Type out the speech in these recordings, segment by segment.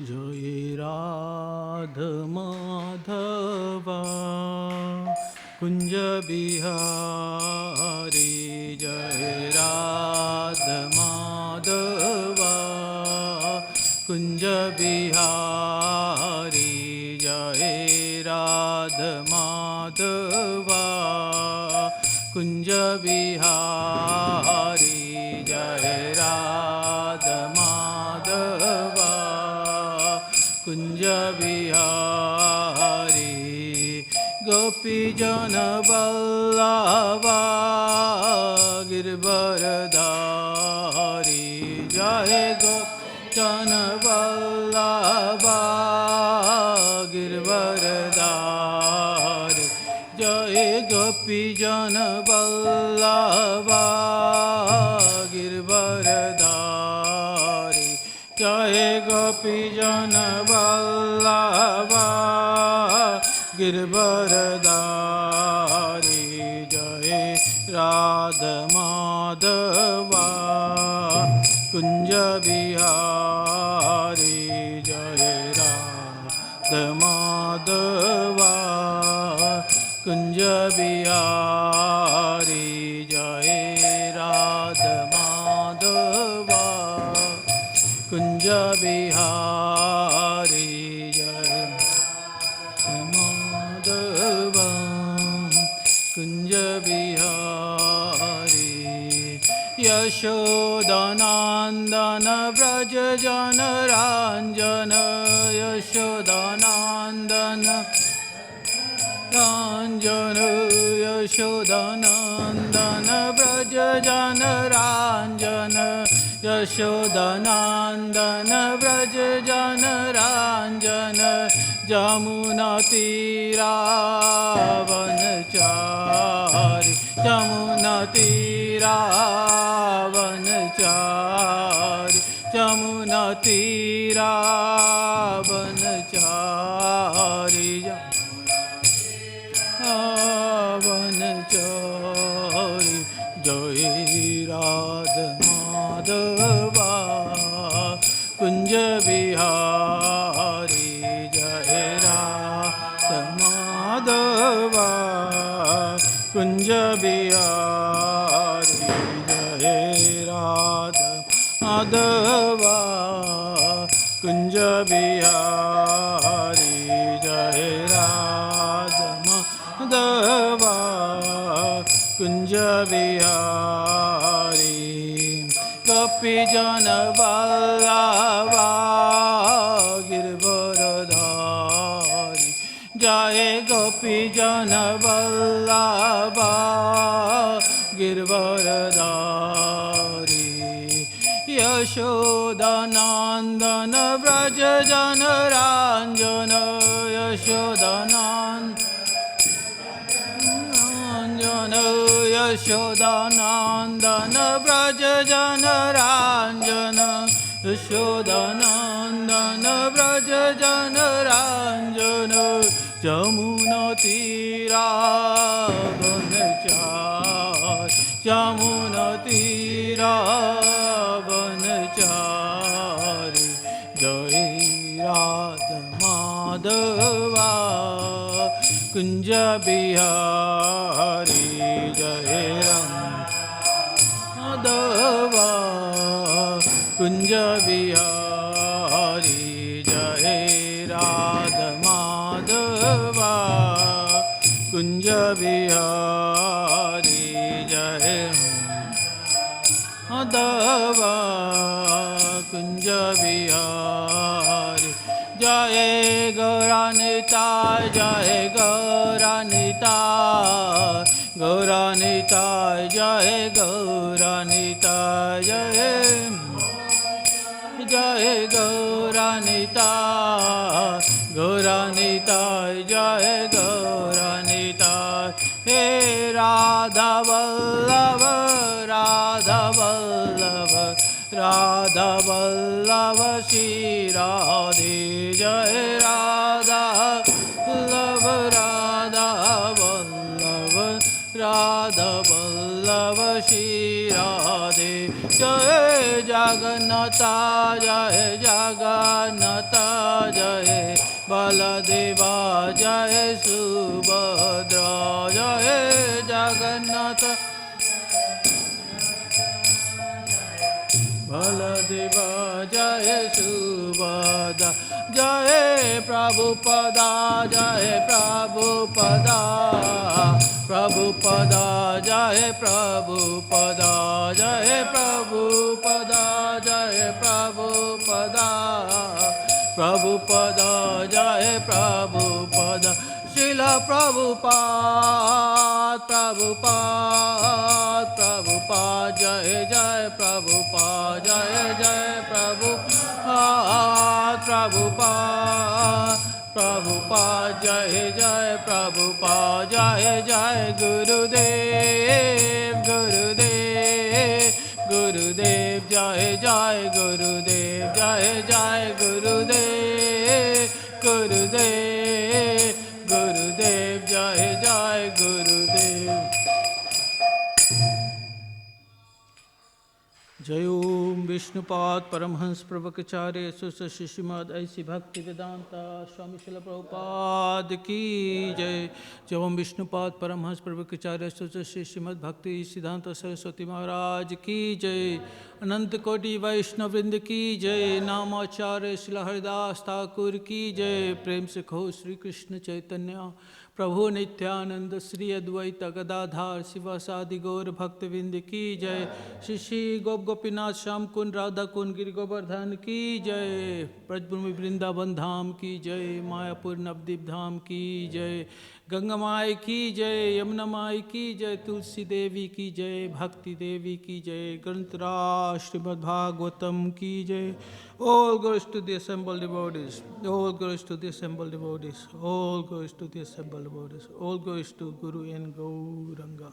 Jaya Radha Madhava Kunja Bihari Jaya Radha Madhava Kunja Bihari Jaya Radha Madhava Kunja Bihari Jaya Radha Madhava Kunja Bihari Gopi Jana Vallabha Girvaradhari Jai Gopi Jana Vallabha Girvaradhari Jai Gopi Jana Vallabha Girvaradhari Jai Gopi Jana Vallabha Girvaradhari Jai Radha Madhava Kunja Bihari Jai Radha Madhava Kunja Bihari Jai Radha Madhava Kunja Bihari Jai Madhava Kunja Bihari Yashodanandana Vraja Jana Ranjana Yashodanandana Ranjana Yashodanandana Vraja Jana Ranjana Yashodanandana Vraja Jana Ranjana Jamuna Tira Vanachari Jamuna Tira Vanachari Jamuna Tira Vanachari Vanachari Jai Radha Madhava Kunja Bihari Jai Radha Madhava Kunja Bihari Jai Radha Madhava Kunja Bihari Jai Radha Madhava Kunja Bihari Gopi Jana Vallabha Girvaradhari Jai Gopi Jana Vallabha Girvaradhari Yashodanandana Vraja Jana Ranjana Yashodanandana Yashodanandana Vraja Jana Ranjana Yashodanandana Vraja Jana Ranjana Jamuna Tira Vanachari Jamuna Tira Vanachari Jai Radha Madhava Kunja Bihari Jai Madhava Kunja Bihari Jai Radha Madhava Kunja Bihari Jai Madhava Kunja Bihari Jai Gauranita Jai Gauranita Gauranita Jai Gauranita Jai Jai Gauranita Gauranita Jai Gauranita He Radha Vallabha Radha Vallabha Radha Vallabha Shri Radhe Jai Radha Vallabha Radha Vallabha Radha Vallabha Shri Radhe Jai Jagannatha Jai Jagannatha Jai Baladeva Jai Subhadra Jai Jagannatha Baladeva Jai Subhadra Jai Prabhupada Jai Prabhupada Prabhupada Jai Prabhupada Jai Prabhupada Jai Prabhupada Prabhupada Jai Prabhupada Srila Prabhupada Prabhupada Prabhupada Jai Jai Prabhupada Jai Jai Prabhupada Prabhupada Prabhupada Jai Jai Prabhupada Jai Jai Gurudev Gurudev Gurudev Jai Jai Gurudev Jai Jai Gurudev Gurudev Gurudev Jai Jai Gurudev Jai Om Vishnupad Paramhans Prabhupada Śrīmad Bhaktivedanta Swami Prabhupada Ki Jai Jai Om Vishnupad Paramhans Prabhupada Śrīmad Bhaktivedanta Saraswati Maharaj Ki Jai Anant Koti Vaishnavrind Ki Jai Namacharya Srila Haridas Thakur Ki Jai Prem se kho Shri Krishna Chaitanya Prabhu Nityananda Sri Advaita Gadadhar Sivasadi Gaur Bhaktivedanta Ki Jai Shri Gop Gopinath Sham Kund Radha Kund Giri Govardhan Ki Jai Brajbhumi Vrindavan Dham Ki Jai Mayapur Navdip Dham Ki Jai Ganga Mai Ki Jai Yamuna Mai Ki Jai Tulsi Devi Ki Jai Bhakti Devi Ki Jai Granthra Śrīmad Bhāgavatam Ki Jai All glories to the assembled devotees. All glories to the assembled devotees. All glories to the assembled devotees. All glories to Guru and Gauranga.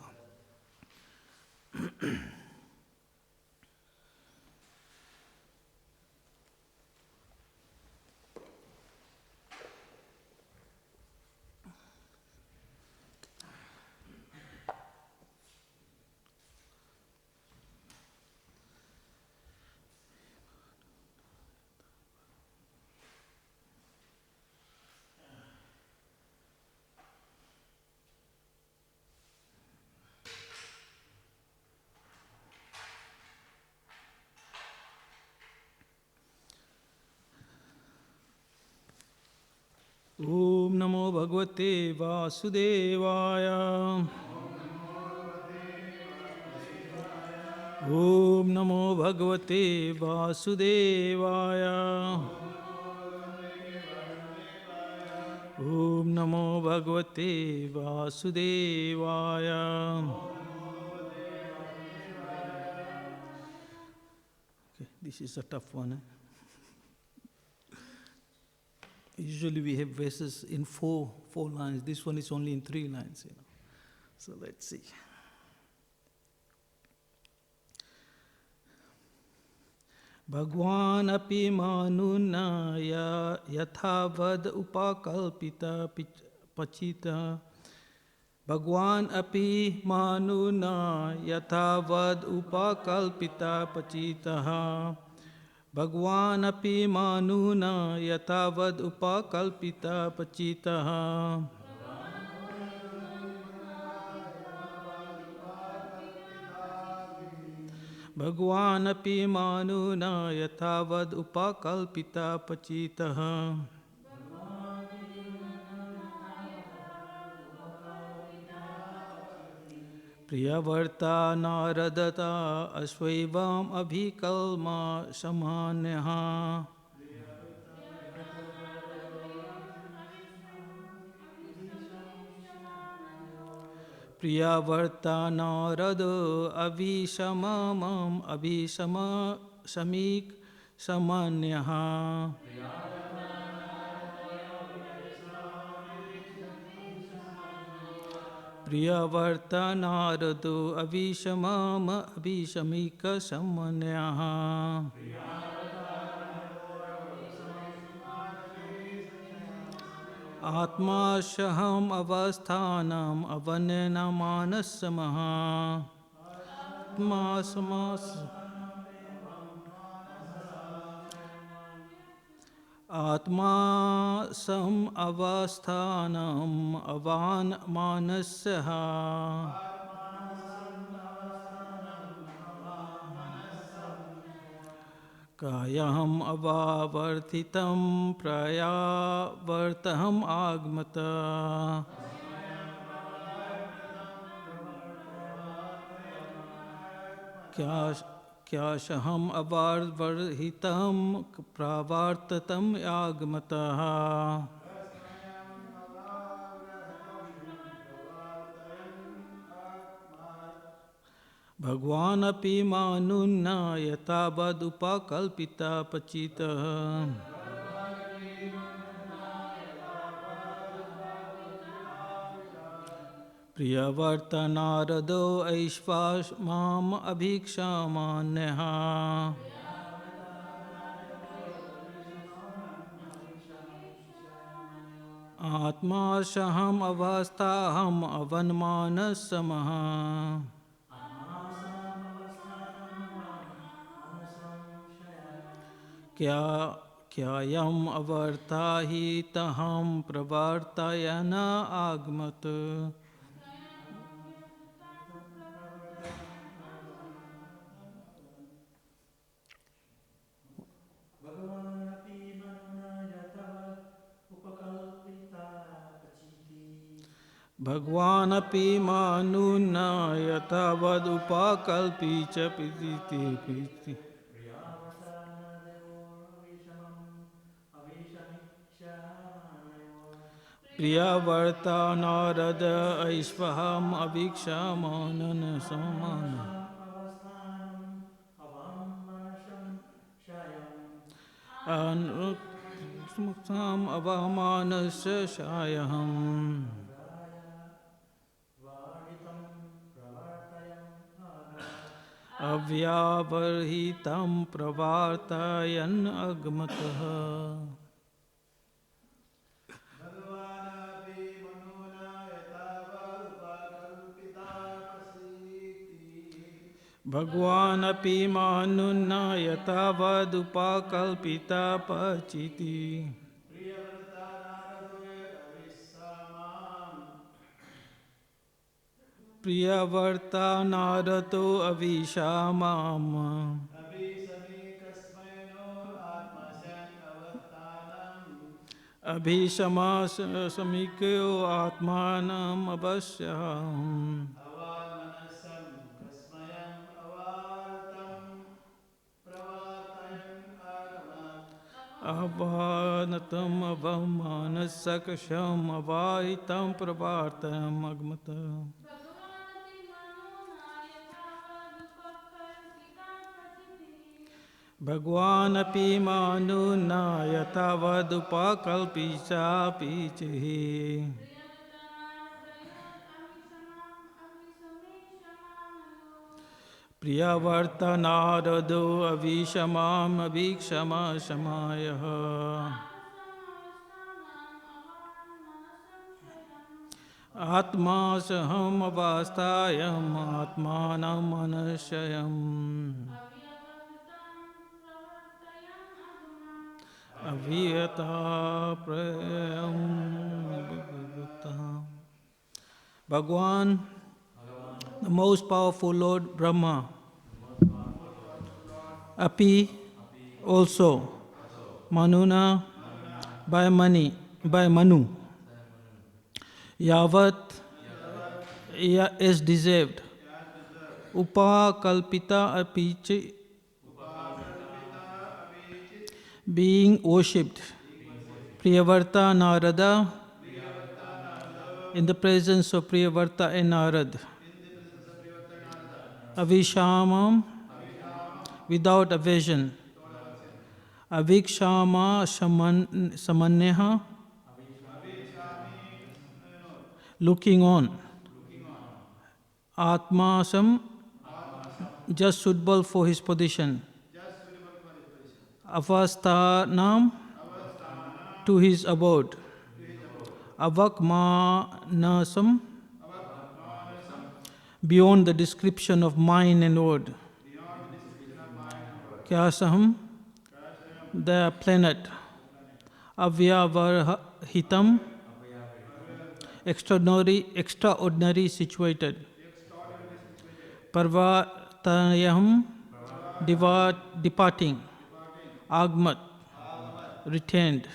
Om Namo Bhagavate Vasudevaya. Om Namo Bhagavate Vasudevaya. Om Namo Bhagavate Vasudevaya. Okay, this is a tough one. Usually we have verses in four lines. This one is only in 3 lines, So let's see. Bhagwan api manuna yathavad upakalpita pachita. Bhagwan api manuna yathavad upakalpita pachitaha. Bhagwan api manuna yatavad upakalpita pachitaha. Bhagwan api manuna yatavad upakalpita pachitaha. Priyavarta naradata asvaivam abhikalma samanyaha. Priyavarta narado abhishamamam abhishama samik samanyaha. Priyavarta narado abhishamama abhishamika samanyaha. Atma shaham avasthanam avanena manasamaha. Atma samas आत्मा सम अवस्थानम अवान मानस्य कायम अवावर्तितं प्रयावर्तहम आगमत क्या शहम अवावर्हितं प्रावर्ततम आगमतः भगवान अपि मानुन्ना यथावदुपकल्पिता पचितः प्रियवर्तनारदो ऐश्वास्माम अभीक्षामान्यः आत्मा सहम अवस्थाहम अवन्मानसमः क्या यम अवर्ता ही तहम प्रवर्तयन आगमत भगवान अपि मानुना यथावदुपकल्पि च प्रीति प्रियवर्ता नारद ऐश्वहम अभीक्षामानन समान अनुत्तम अवमानस्य शायहम् अव्यावर्हितं प्रवर्तयन् अगमतः भगवान अपि मानुना यथावदुपकल्पिता पचिति प्रियवर्ता नारदो अविशामाम अभिशमा समीक्यो आत्मानम् अवश्यम् अवानतम अवमानसकशम अवाहितं प्रवर्तयम् अगमतः भगवान अपि मानुना यथावदुपकल्पिता पीचिः प्रियवर्ता नारदो अविशमाम अभीक्षमा शमायः आत्मा सहम अवस्थायम् आत्मानं मनश्यम् अभियता प्रेम भगवान, the most powerful Lord Brahma, Api also, Manuna by Manu, Yavat is deserved, Upakalpita Apichi, being worshipped, Priyavarta Narada, in the presence of Priyavarta and Narad, Avishamam, without aversion, Avikshama Samanneha, looking on, Atmasam, just suitable for his position, Avasthanam, to his abode, Avakmanasam, beyond the description of mind and word, Kyasaham, the planet, Avyavahitam, extraordinary situated. Parvatayam, departing. Agmat, retained.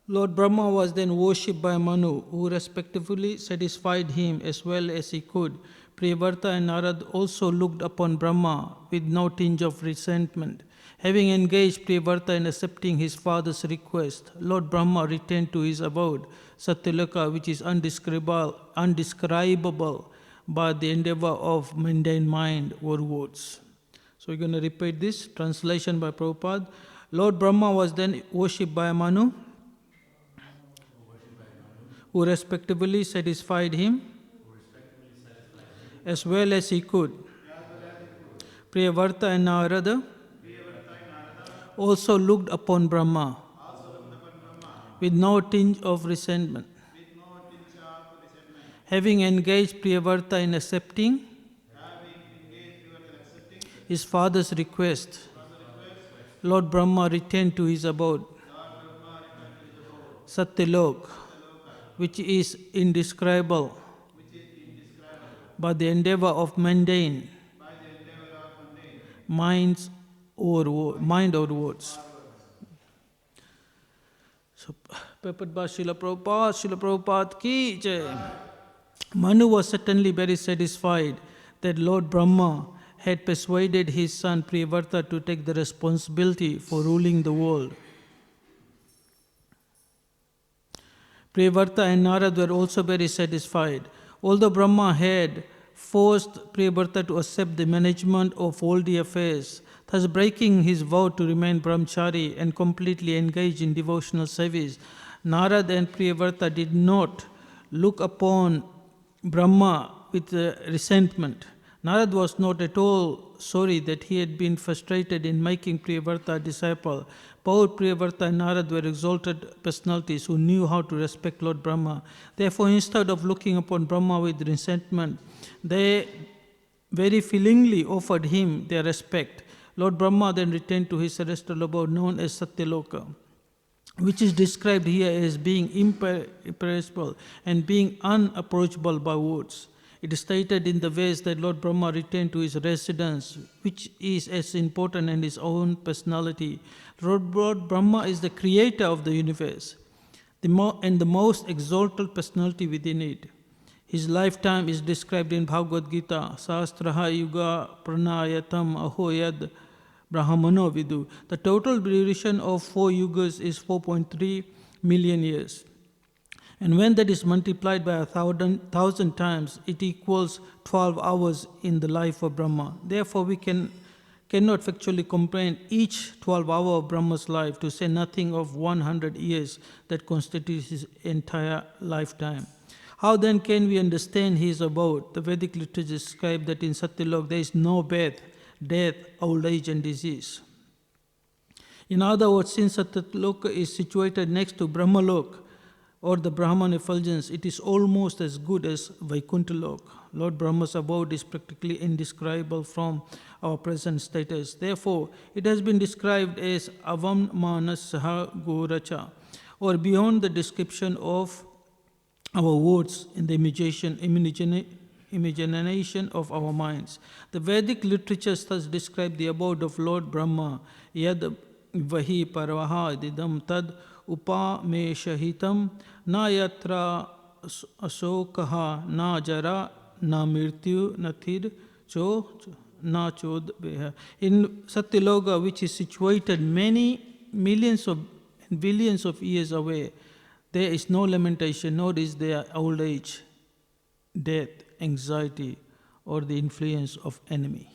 Lord Brahma was then worshipped by Manu, who respectively satisfied him as well as he could. Prabhupada and Narad also looked upon Brahma with no tinge of resentment. Having engaged Prabhupada in accepting his father's request, Lord Brahma returned to his abode, Satyaloka, which is undescribable by the endeavor of mundane mind or words. So we're going to repeat this. Translation by Prabhupada. Lord Brahma was then worshipped by Manu, who respectively satisfied him as well as he could. Prabhupada and Narada also looked upon Brahma with no tinge of resentment. Having engaged Prabhupada in accepting his father's request, Lord Brahma returned to his abode, Satyalok, which is indescribable by the endeavor of mundane mind or words. So, Peppered by Srila Prabhupada ki Jai. Manu was certainly very satisfied that Lord Brahma had persuaded his son Prabhupada to take the responsibility for ruling the world. Prabhupada and Narad were also very satisfied. Although Brahma had forced Prabhupada to accept the management of all the affairs, thus breaking his vow to remain brahmachari and completely engaged in devotional service, Narad and Prabhupada did not look upon Brahma with resentment. Narad was not at all sorry that he had been frustrated in making Prabhupada a disciple. Both Prabhupada and Narad were exalted personalities who knew how to respect Lord Brahma. Therefore, instead of looking upon Brahma with resentment, they very feelingly offered him their respect. Lord Brahma then returned to his celestial abode known as Satyaloka, which is described here as being imperishable and being unapproachable by words. It is stated in the Veds that Lord Brahma returned to his residence, which is as important as his own personality. Lord Brahma is the creator of the universe and the most exalted personality within it. His lifetime is described in Bhagavad Gita, Sahasraha Yuga Pranayatam Ahoyad Brahmano Vidu. The total duration of 4 yugas is 4.3 million years. And when that is multiplied by 1,000 times, it equals 12 hours in the life of Brahma. Therefore, we cannot factually comprehend each 12 hours of Brahma's life, to say nothing of 100 years that constitutes his entire lifetime. How then can we understand his abode? The Vedic literature describes that in Satyalok there is no birth, death, old age and disease. In other words, since Satyalok is situated next to Brahmalok, or the Brahman effulgence, it is almost as good as Vaikuntha-lok. Lord Brahma's abode is practically indescribable from our present status. Therefore, it has been described as Avam Manasaha Goracha, or beyond the description of our words in the imagination of our minds. The Vedic literatures thus describe the abode of Lord Brahma, Yad Vahi Parvaha Didam Tad Upameshahitam Na Yatra Asokaha Na Jara Na Mirtyu Nathir Cho Na Chod Beha. In Satyaloka, which is situated many millions of billions of years away, there is no lamentation, nor is there old age, death, anxiety, or the influence of enemy.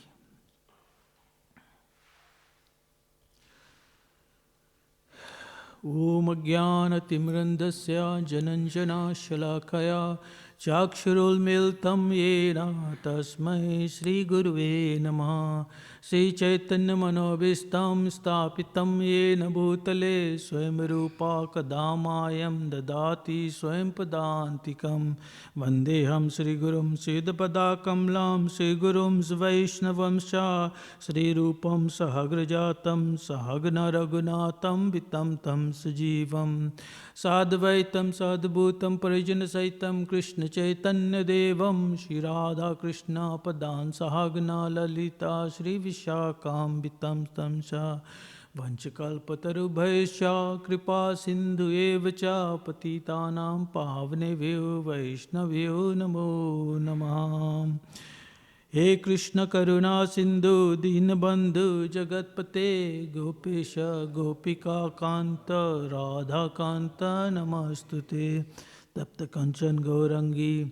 Om Jnana Timrandasya Jananjana Shalakaya Chakshurulmiltam yena tasmai Shri Guruve Namaha. Sri Chaitanya Manobhistam Stapitam yena Bhutale Swayam Rupa Kadamayam Dadati Swayam Padantikam. Vandeham Shri Gurum Siddhapada Kamlam Shri Gurum Vaishnavam Sha Shri Rupam Sahagrajatam Sahagna Raghunatam Vitam Tam Sajivam Sadvaitam Sadbhutam Parijana Saitam Krishna Chaitanya Devam Shri Radha Krishna Padan Sahagna Lalita Shri Vishakam Vitam Tam Sha Vanchakalpatarubhaisya Kripa Sindhu Evacha Patitanam Pavnevyo Vaishnavyo Namo Namah. He Krishna Karuna Sindhu Dinabandhu Jagatpate Gopesha Gopika Kanta Radha Kanta Namastute Tapta Kanchan Gaurangi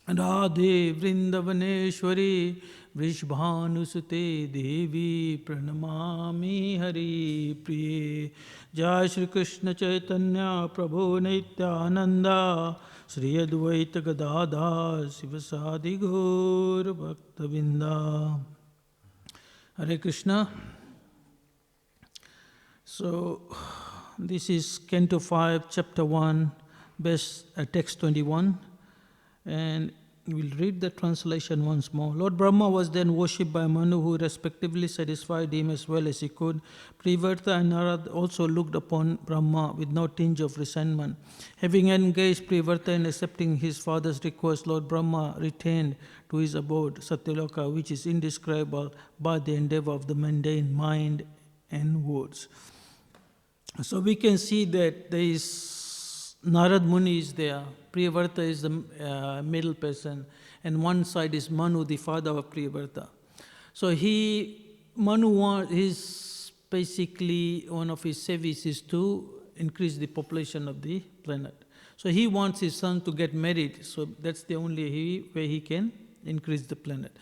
Radhe Vrindavaneshwari Vrishbhanusute Devi Pranamami Hari Priye. Jai Shri Krishna Chaitanya Prabhu Nityananda Shri Advaita Gadadhar Sivasadi Gaur Bhaktivedanta. Hare Krishna. So, this is Canto 5, Chapter 1, text 21. And we'll read the translation once more. Lord Brahma was then worshipped by Manu, who respectively satisfied him as well as he could. Privarta and Narad also looked upon Brahma with no tinge of resentment. Having engaged Privarta in accepting his father's request, Lord Brahma returned to his abode, Satyaloka, which is indescribable by the endeavor of the mundane mind and words. So we can see that there is Narad Muni is there, Priyavarta is the middle person, and one side is Manu, the father of Priyavarta. So his basically one of his services is to increase the population of the planet. So he wants his son to get married, so that's the only way he can increase the planet,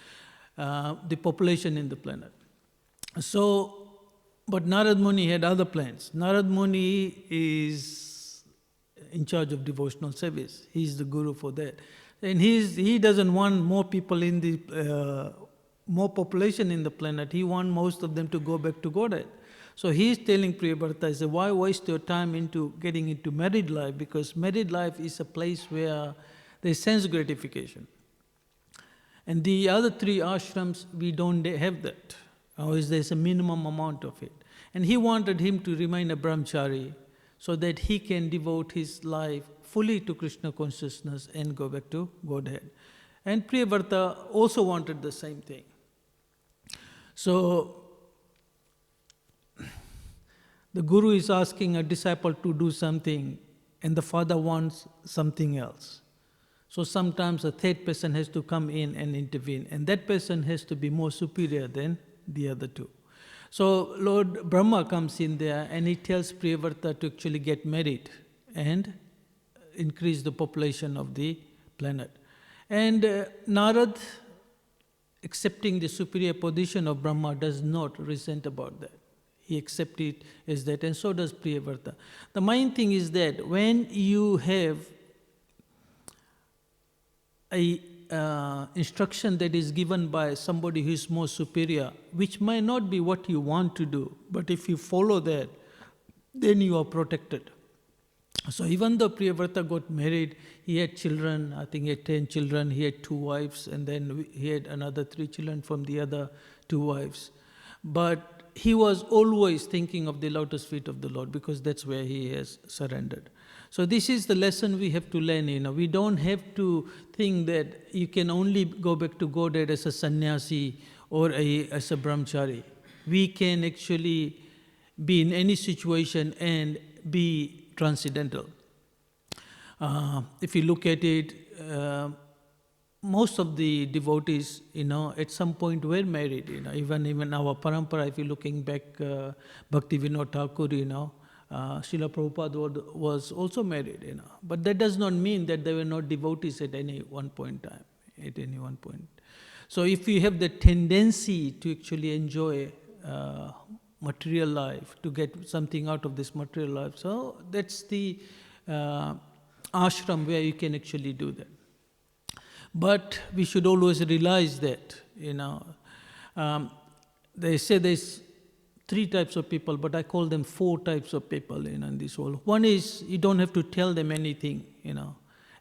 the population in the planet. So, but Narad Muni had other plans. Narad Muni is in charge of devotional service. He is the guru for that. And he doesn't want more people in the, more population in the planet. He wants most of them to go back to Godhead. So he is telling Priyavarta, he said, why waste your time into getting into married life? Because married life is a place where there is sense gratification. And the other three ashrams, we don't have that. Or there's a minimum amount of it. And he wanted him to remain a brahmachari, so that he can devote his life fully to Krishna consciousness and go back to Godhead. And Priyavarta also wanted the same thing. So, the guru is asking a disciple to do something, and the father wants something else. So sometimes a third person has to come in and intervene, and that person has to be more superior than the other two. So Lord Brahma comes in there and he tells Priyavarta to actually get married and increase the population of the planet. And Narad, accepting the superior position of Brahma, does not resent about that. He accepts it as that, and so does Priyavarta. The main thing is that when you have a instruction that is given by somebody who is more superior, which might not be what you want to do, but if you follow that, then you are protected. So even though Priyavarta got married, he had children, I think he had 10 children, he had 2 wives, and then he had another 3 children from the other 2 wives. But he was always thinking of the lotus feet of the Lord, because that's where he has surrendered. So this is the lesson we have to learn. We don't have to think that you can only go back to Godhead as a sannyasi or as a brahmachari. We can actually be in any situation and be transcendental. If you look at it, most of the devotees, at some point were married. Even our parampara, if you're looking back, Bhaktivedanta Thakur, Srila Prabhupada was also married, But that does not mean that they were not devotees at any one point in time, at any one point. So if you have the tendency to actually enjoy material life, to get something out of this material life, so that's the ashram where you can actually do that. But we should always realize that, they say there's 3 types of people, but I call them 4 types of people, in this world. One is you don't have to tell them anything,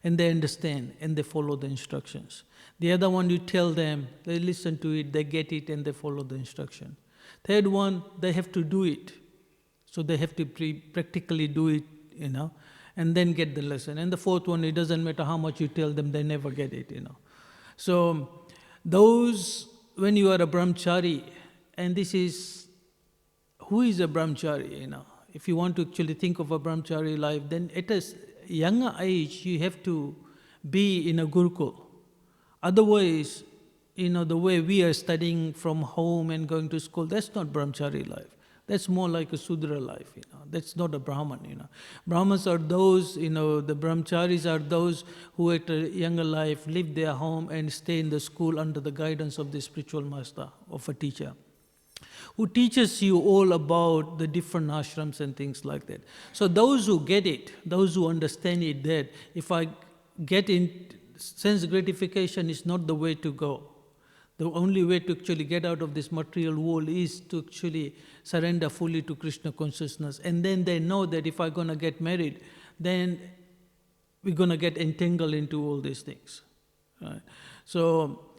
and they understand and they follow the instructions. The other one, you tell them, they listen to it, they get it, and they follow the instruction. Third one, they have to do it. So they have to practically do it, and then get the lesson. And the fourth one, it doesn't matter how much you tell them, they never get it, So those, when you are a brahmachari, and this is, who is a brahmachari, If you want to actually think of a brahmachari life, then at a younger age, you have to be in a gurukul. Otherwise, the way we are studying from home and going to school, that's not brahmachari life. That's more like a Sudra life, That's not a Brahman, Brahmans are those, the brahmacharis are those who at a younger life leave their home and stay in the school under the guidance of the spiritual master, of a teacher, who teaches you all about the different ashrams and things like that. So those who get it, those who understand it, that if I get in, sense gratification is not the way to go. The only way to actually get out of this material world is to actually surrender fully to Krishna consciousness. And then they know that if I'm going to get married, then we're going to get entangled into all these things. Right? So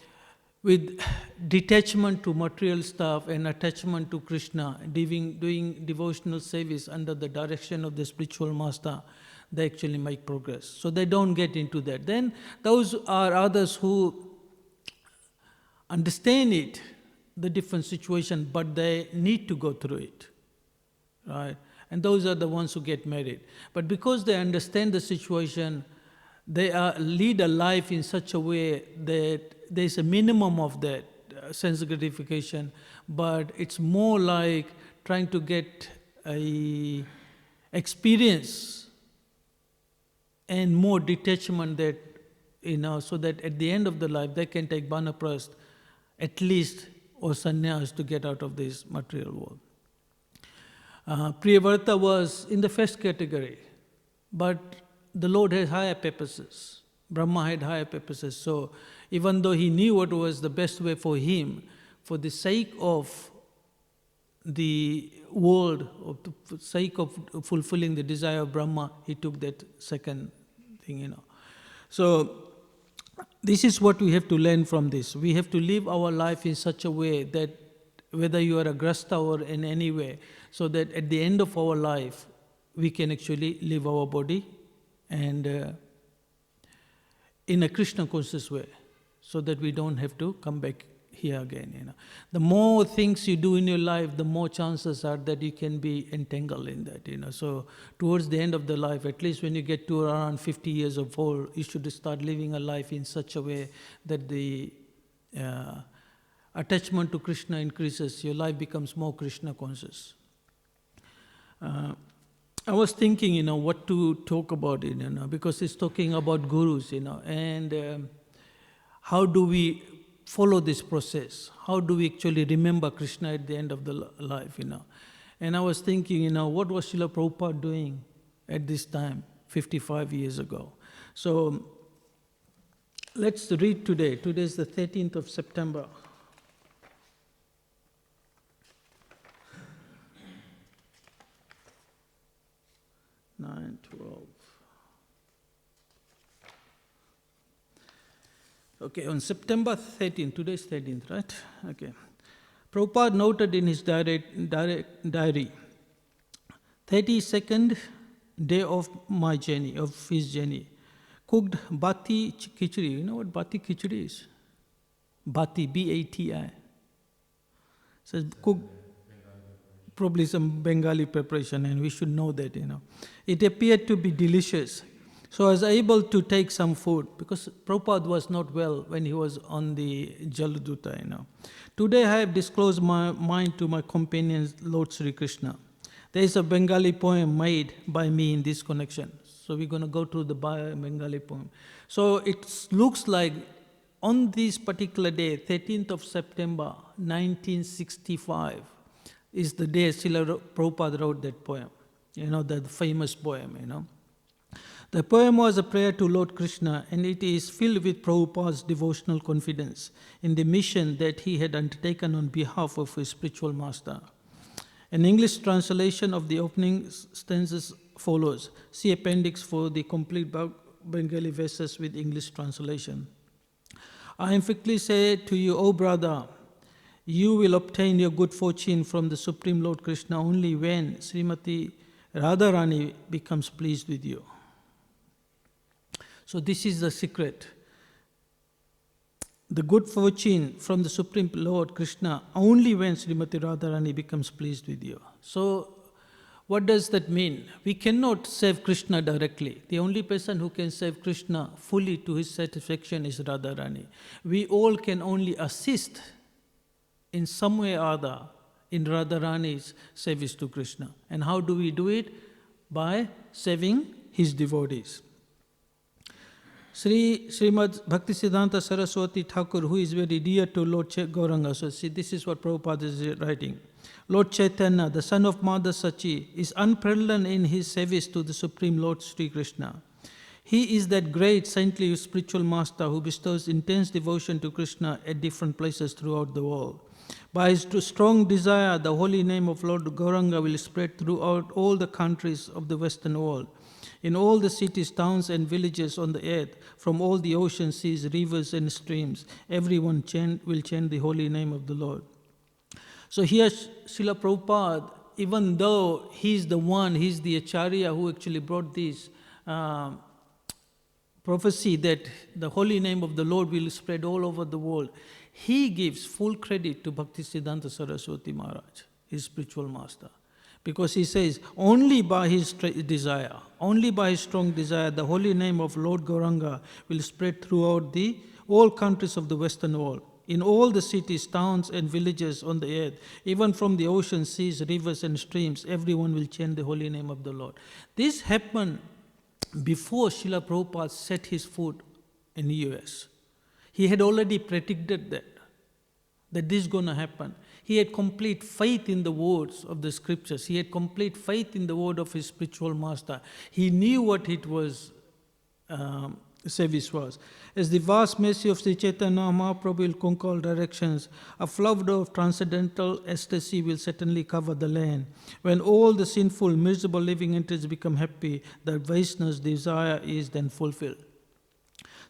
with detachment to material stuff and attachment to Krishna, doing devotional service under the direction of the spiritual master, they actually make progress. So they don't get into that. Then those are others who understand it, the different situation, but they need to go through it, right? And those are the ones who get married. But because they understand the situation, they lead a life in such a way that there's a minimum of that sense gratification, but it's more like trying to get a experience and more detachment that, so that at the end of the life they can take Banaprasth, at least, or sannyas to get out of this material world. Priyavrata was in the first category, but the Lord had higher purposes. Brahma had higher purposes. So even though he knew what was the best way for him, for the sake of the world, for the sake of fulfilling the desire of Brahma, he took that second thing, So this is what we have to learn from this. We have to live our life in such a way that whether you are a grasta or in any way, so that at the end of our life, we can actually leave our body and in a Krishna conscious way, so that we don't have to come back here again. The more things you do in your life, the more chances are that you can be entangled in that. So towards the end of the life, at least when you get to around 50 years of old, you should start living a life in such a way that the attachment to Krishna increases. Your life becomes more Krishna conscious. I was thinking, what to talk about it, because it's talking about gurus, and how do we follow this process? How do we actually remember Krishna at the end of the life, And I was thinking, what was Srila Prabhupada doing at this time, 55 years ago? So let's read today. Today is the 13th of September. Nine, 12. Okay, on September 13th, today is 13th, right? Okay. Prabhupada noted in his diary, 32nd day of my journey, of his journey, cooked bati khichdi. You know what bati khichdi is? Bati, B-A-T-I. Says cooked, probably some Bengali preparation, and we should know that, It appeared to be delicious. So I was able to take some food, because Prabhupada was not well when he was on the Jaladuta, Today I have disclosed my mind to my companion, Lord Sri Krishna. There is a Bengali poem made by me in this connection. So we're going to go through the Bengali poem. So it looks like on this particular day, 13th of September, 1965, is the day Srila Prabhupada wrote that poem, the famous poem, The poem was a prayer to Lord Krishna, and it is filled with Prabhupada's devotional confidence in the mission that he had undertaken on behalf of his spiritual master. An English translation of the opening stanzas follows. See appendix for the complete Bengali verses with English translation. I emphatically say to you, O brother, you will obtain your good fortune from the Supreme Lord Krishna only when Srimati Radharani becomes pleased with you. So this is the secret. The good fortune from the Supreme Lord Krishna only when Srimati Radharani becomes pleased with you. So what does that mean? We cannot save Krishna directly. The only person who can save Krishna fully to his satisfaction is Radharani. We all can only assist in some way or other in Radharani's service to Krishna. And how do we do it? By serving his devotees. Śrīmad Bhaktivedanta Saraswati Thakur, who is very dear to Lord Gauranga, so see, this is what Prabhupada is writing. Lord Chaitanya, the son of Mother Sachi, is unparalleled in his service to the Supreme Lord Sri Krishna. He is that great saintly spiritual master who bestows intense devotion to Krishna at different places throughout the world. By his strong desire, the holy name of Lord Gauranga will spread throughout all the countries of the Western world. In all the cities, towns and villages on the earth, from all the oceans, seas, rivers and streams, everyone will chant the holy name of the Lord. So here Srila Prabhupada, even though he's the Acharya who actually brought this prophecy that the holy name of the Lord will spread all over the world, he gives full credit to Bhaktisiddhanta Saraswati Maharaj, his spiritual master. Because he says, only by his desire, only by his strong desire, the holy name of Lord Gauranga will spread throughout all countries of the Western world. In all the cities, towns and villages on the earth, even from the ocean, seas, rivers and streams, everyone will chant the holy name of the Lord. This happened before Srila Prabhupada set his foot in the US. He had already predicted that this is going to happen. He had complete faith in the words of the scriptures. He had complete faith in the word of his spiritual master. He knew what it was, service was. As the vast mercy of Sri Chaitanya Mahaprabhu will conquer all directions, a flood of transcendental ecstasy will certainly cover the land. When all the sinful, miserable living entities become happy, the Vaishnava's desire is then fulfilled.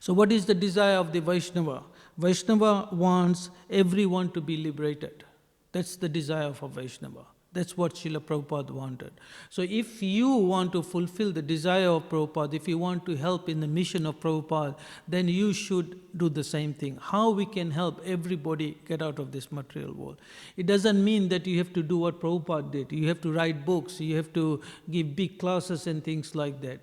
So what is the desire of the Vaishnava? Vaishnava wants everyone to be liberated. That's the desire of a Vaishnava. That's what Srila Prabhupada wanted. So if you want to fulfill the desire of Prabhupada, if you want to help in the mission of Prabhupada, then you should do the same thing. How we can help everybody get out of this material world? It doesn't mean that you have to do what Prabhupada did. You have to write books, you have to give big classes and things like that.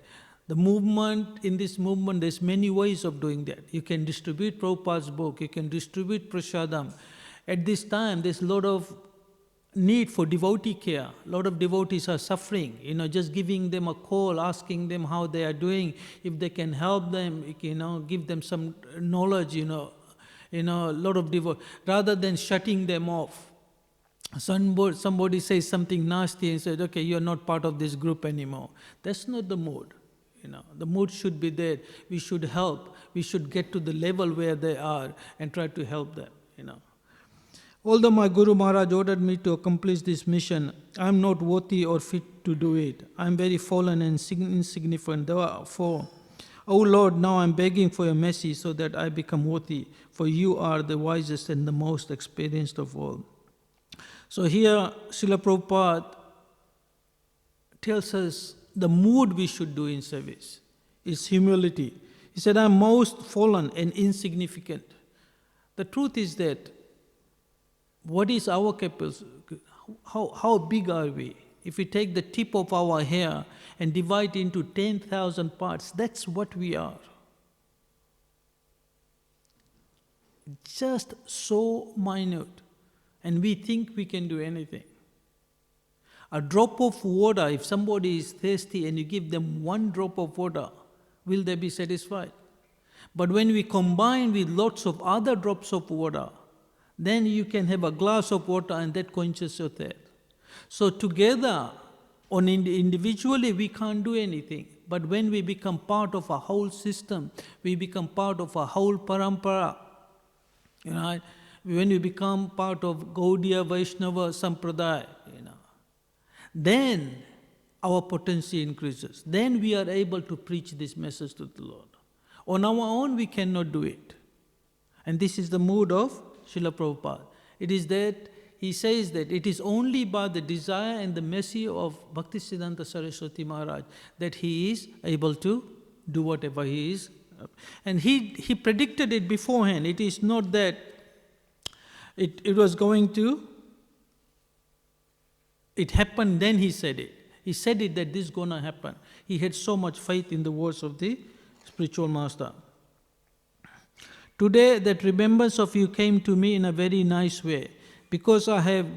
The movement, in this movement, there's many ways of doing that. You can distribute Prabhupada's book, you can distribute prasadam. At this time, there's a lot of need for devotee care. A lot of devotees are suffering. Just giving them a call, asking them how they are doing, if they can help them, give them some knowledge, a lot of devotees, rather than shutting them off. Somebody says something nasty and says, okay, you're not part of this group anymore. That's not the mood. The mood should be there. We should help. We should get to the level where they are and try to help them, Although my Guru Maharaj ordered me to accomplish this mission, I am not worthy or fit to do it. I am very fallen and insignificant. Therefore, O Lord, now I am begging for your mercy so that I become worthy, for you are the wisest and the most experienced of all. So here, Srila Prabhupada tells us the mood we should do in service is humility. He said, I am most fallen and insignificant. The truth is that what is our capacity? How big are we? If we take the tip of our hair and divide into 10,000 parts, that's what we are. Just so minute. And we think we can do anything. A drop of water, if somebody is thirsty and you give them one drop of water, will they be satisfied? But when we combine with lots of other drops of water, then you can have a glass of water and that quenches your thirst. So together, individually we can't do anything. But when we become part of a whole system, we become part of a whole parampara, right? When we become part of Gaudiya Vaishnava Sampradaya, then our potency increases. Then we are able to preach this message to the Lord. On our own, we cannot do it. And this is the mood of Srila Prabhupada. It is that he says that it is only by the desire and the mercy of Bhaktisiddhanta Saraswati Maharaj that he is able to do whatever he is. And he predicted it beforehand. It is not that it was going to, it happened, then he said it. He said it that this is going to happen. He had so much faith in the words of the spiritual master. Today, that remembrance of you came to me in a very nice way. Because I have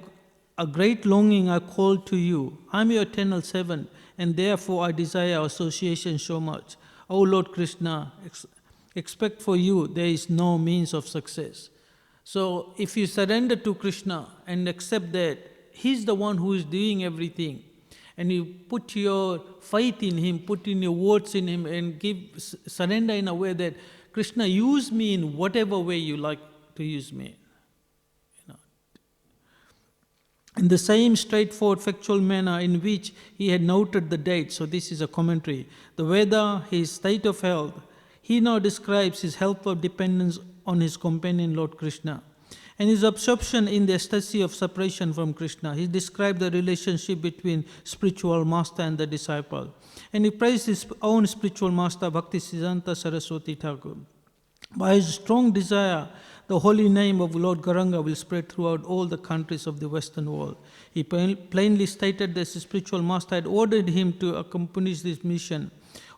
a great longing, I call to you. I am your eternal servant, and therefore I desire association so much. O Lord Krishna, expect for you there is no means of success. So if you surrender to Krishna and accept that He's the one who is doing everything, and you put your faith in Him, put in your words in Him, and surrender in a way that Krishna, use me in whatever way you like to use me. In the same straightforward, factual manner in which he had noted the date, so this is a commentary, the weather, his state of health, he now describes his helpful dependence on his companion Lord Krishna. And his absorption in the ecstasy of separation from Krishna. He described the relationship between spiritual master and the disciple. And he praised his own spiritual master, Bhaktisiddhanta Saraswati Thakur. By his strong desire, the holy name of Lord Gauranga will spread throughout all the countries of the Western world. He plainly stated that his spiritual master had ordered him to accomplish this mission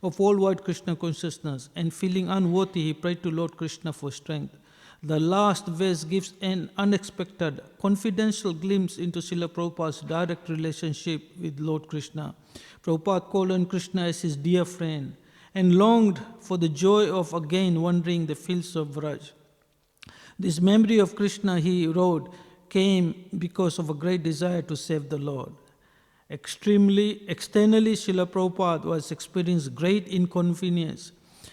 of worldwide Krishna consciousness, and feeling unworthy, he prayed to Lord Krishna for strength. The last verse gives an unexpected, confidential glimpse into Srila Prabhupada's direct relationship with Lord Krishna. Prabhupada called on Krishna as his dear friend and longed for the joy of again wandering the fields of Vraj. This memory of Krishna, he wrote, came because of a great desire to save the Lord. Externally, Srila Prabhupada was experiencing great inconvenience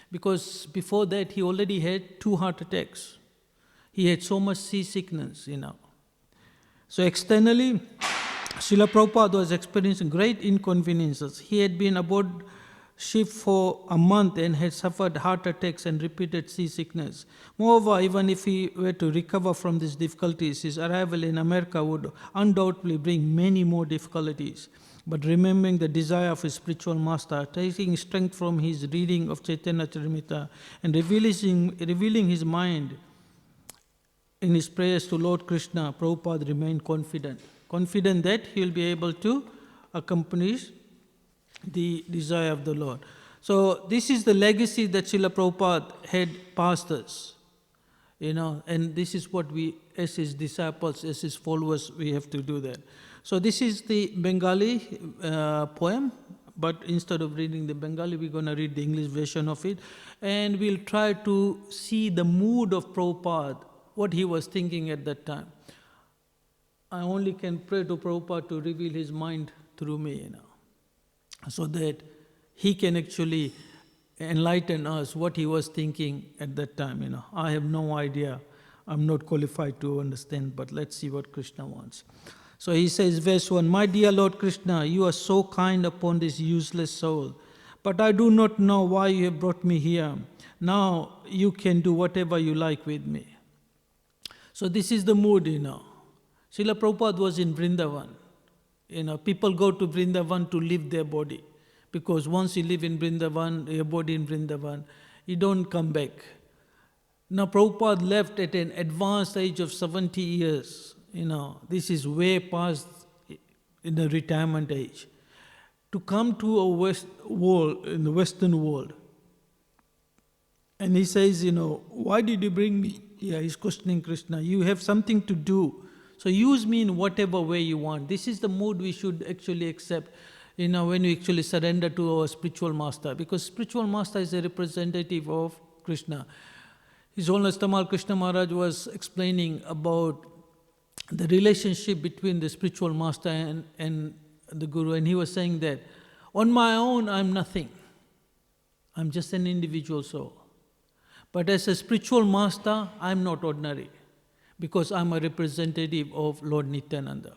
because before that he already had 2 heart attacks. He had so much seasickness, So externally, Srila Prabhupada was experiencing great inconveniences. He had been aboard ship for a month and had suffered heart attacks and repeated seasickness. Moreover, even if he were to recover from these difficulties, his arrival in America would undoubtedly bring many more difficulties. But remembering the desire of his spiritual master, taking strength from his reading of Chaitanya Charitamrita, and revealing his mind in his prayers to Lord Krishna, Prabhupada remained confident that he will be able to accomplish the desire of the Lord. So this is the legacy that Srila Prabhupada had passed us, and this is what we, as his disciples, as his followers, we have to do that. So this is the Bengali poem, but instead of reading the Bengali, we're going to read the English version of it, and we'll try to see the mood of Prabhupada, what he was thinking at that time. I only can pray to Prabhupada to reveal his mind through me, so that he can actually enlighten us what he was thinking at that time. I have no idea. I'm not qualified to understand, but let's see what Krishna wants. So he says, verse 1, My dear Lord Krishna, you are so kind upon this useless soul, but I do not know why you have brought me here. Now you can do whatever you like with me. So this is the mood, Srila Prabhupada was in Vrindavan. People go to Vrindavan to leave their body. Because once you live in Vrindavan, your body in Vrindavan, you don't come back. Now Prabhupada left at an advanced age of 70 years. This is way past in the retirement age. To come to a in the Western world. And he says, why did you bring me? He's questioning Krishna. You have something to do. So use me in whatever way you want. This is the mood we should actually accept, when we actually surrender to our spiritual master. Because spiritual master is a representative of Krishna. His Holiness Tamal Krishna Maharaj was explaining about the relationship between the spiritual master and the Guru. And he was saying that, on my own, I'm nothing. I'm just an individual soul. But as a spiritual master, I'm not ordinary, because I'm a representative of Lord Nityananda.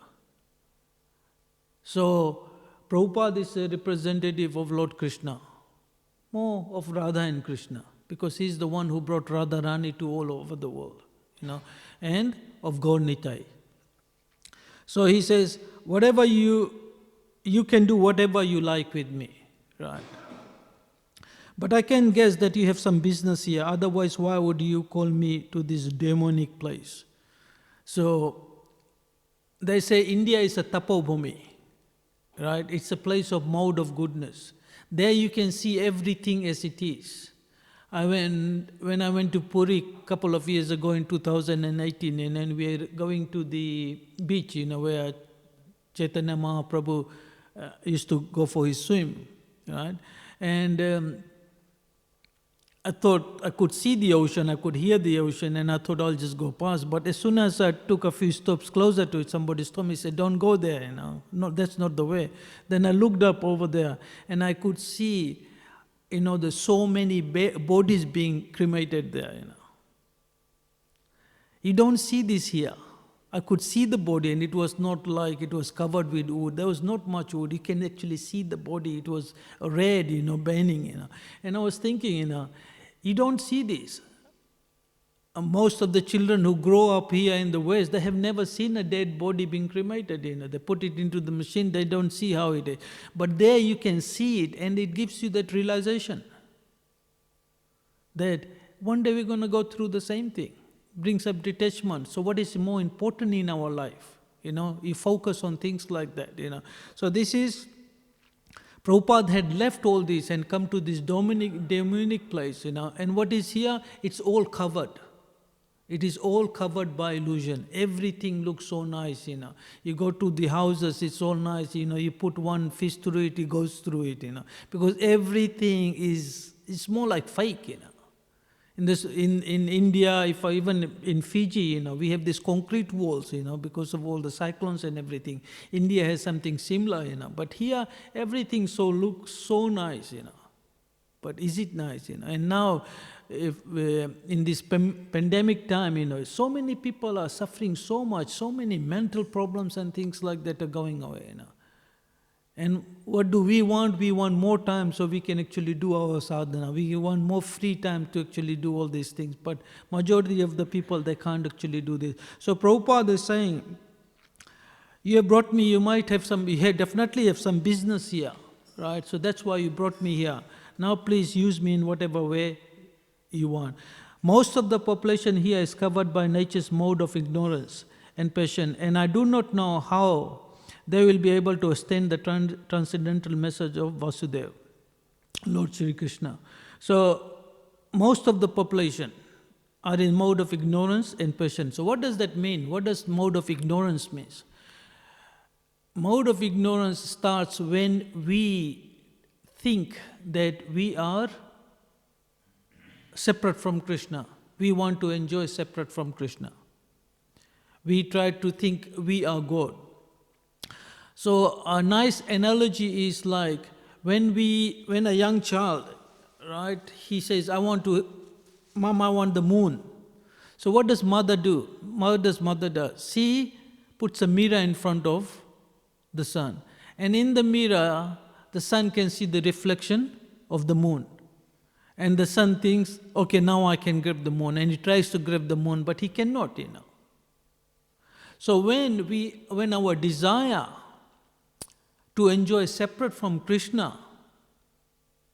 So, Prabhupada is a representative of Lord Krishna, more of Radha and Krishna, because he's the one who brought Radharani to all over the world, and of Gaur Nitai. So he says, whatever you can do whatever you like with me, right? But I can guess that you have some business here, otherwise why would you call me to this demonic place? So, they say India is a tapobhumi, right? It's a place of mode of goodness. There you can see everything as it is. When I went to Puri a couple of years ago in 2018, and then we are going to the beach, where Chaitanya Mahaprabhu used to go for his swim, right? And I thought I could see the ocean, I could hear the ocean, and I thought I'll just go past. But as soon as I took a few steps closer to it, somebody told me, said, don't go there, No, that's not the way. Then I looked up over there, and I could see, there's so many bodies being cremated there, You don't see this here. I could see the body, and it was not like it was covered with wood. There was not much wood. You can actually see the body. It was red, burning, And I was thinking, you don't see this. Most of the children who grow up here in the West, they have never seen a dead body being cremated. They put it into the machine, they don't see how it is. But there you can see it, and it gives you that realization that one day we're going to go through the same thing. Brings up detachment. So what is more important in our life? You focus on things like that, So this is, Prabhupada had left all this and come to this demonic place, And what is here? It's all covered. It is all covered by illusion. Everything looks so nice, You go to the houses, it's all nice, You put one fish through it, it goes through it, Because everything it's more like fake, In India, even in Fiji, we have these concrete walls, because of all the cyclones and everything. India has something similar, But here, everything looks so nice, But is it nice, And now, if in this pandemic time, so many people are suffering so much, so many mental problems and things like that are going away, And what do we want? We want more time so we can actually do our sadhana. We want more free time to actually do all these things. But majority of the people, they can't actually do this. So Prabhupada is saying, you have brought me, you definitely have some business here, right? So that's why you brought me here. Now please use me in whatever way you want. Most of the population here is covered by nature's mode of ignorance and passion, and I do not know how they will be able to extend the transcendental message of Vasudeva, Lord Shri Krishna. So, most of the population are in mode of ignorance and passion. So what does that mean? What does mode of ignorance mean? Mode of ignorance starts when we think that we are separate from Krishna. We want to enjoy separate from Krishna. We try to think we are God. So a nice analogy is like when a young child, right, he says, Mom, I want the moon. So what does mother do? Mother does? She puts a mirror in front of the sun. And in the mirror, the sun can see the reflection of the moon. And the son thinks, okay, now I can grab the moon. And he tries to grab the moon, but he cannot, So when our desire to enjoy separate from Krishna,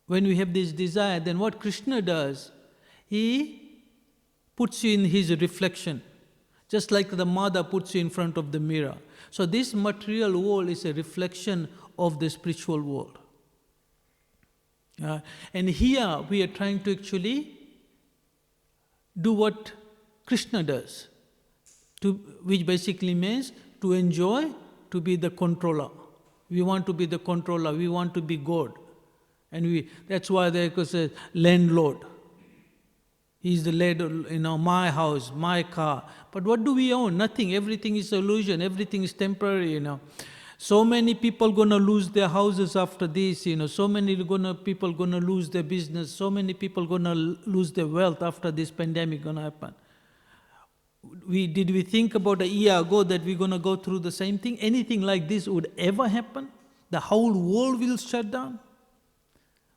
when we have this desire, then what Krishna does, he puts you in his reflection, just like the mother puts you in front of the mirror. So this material world is a reflection of the spiritual world. And here we are trying to actually do what Krishna does, which basically means to enjoy, to be the controller. We want to be the controller, we want to be God. And that's why they say landlord. He's the landlord, my house, my car. But what do we own? Nothing. Everything is illusion, everything is temporary, So many people gonna lose their houses after this, so many people gonna lose their business, so many people gonna lose their wealth after this pandemic gonna happen. Did we think about a year ago that we're gonna go through the same thing? Anything like this would ever happen? The whole world will shut down?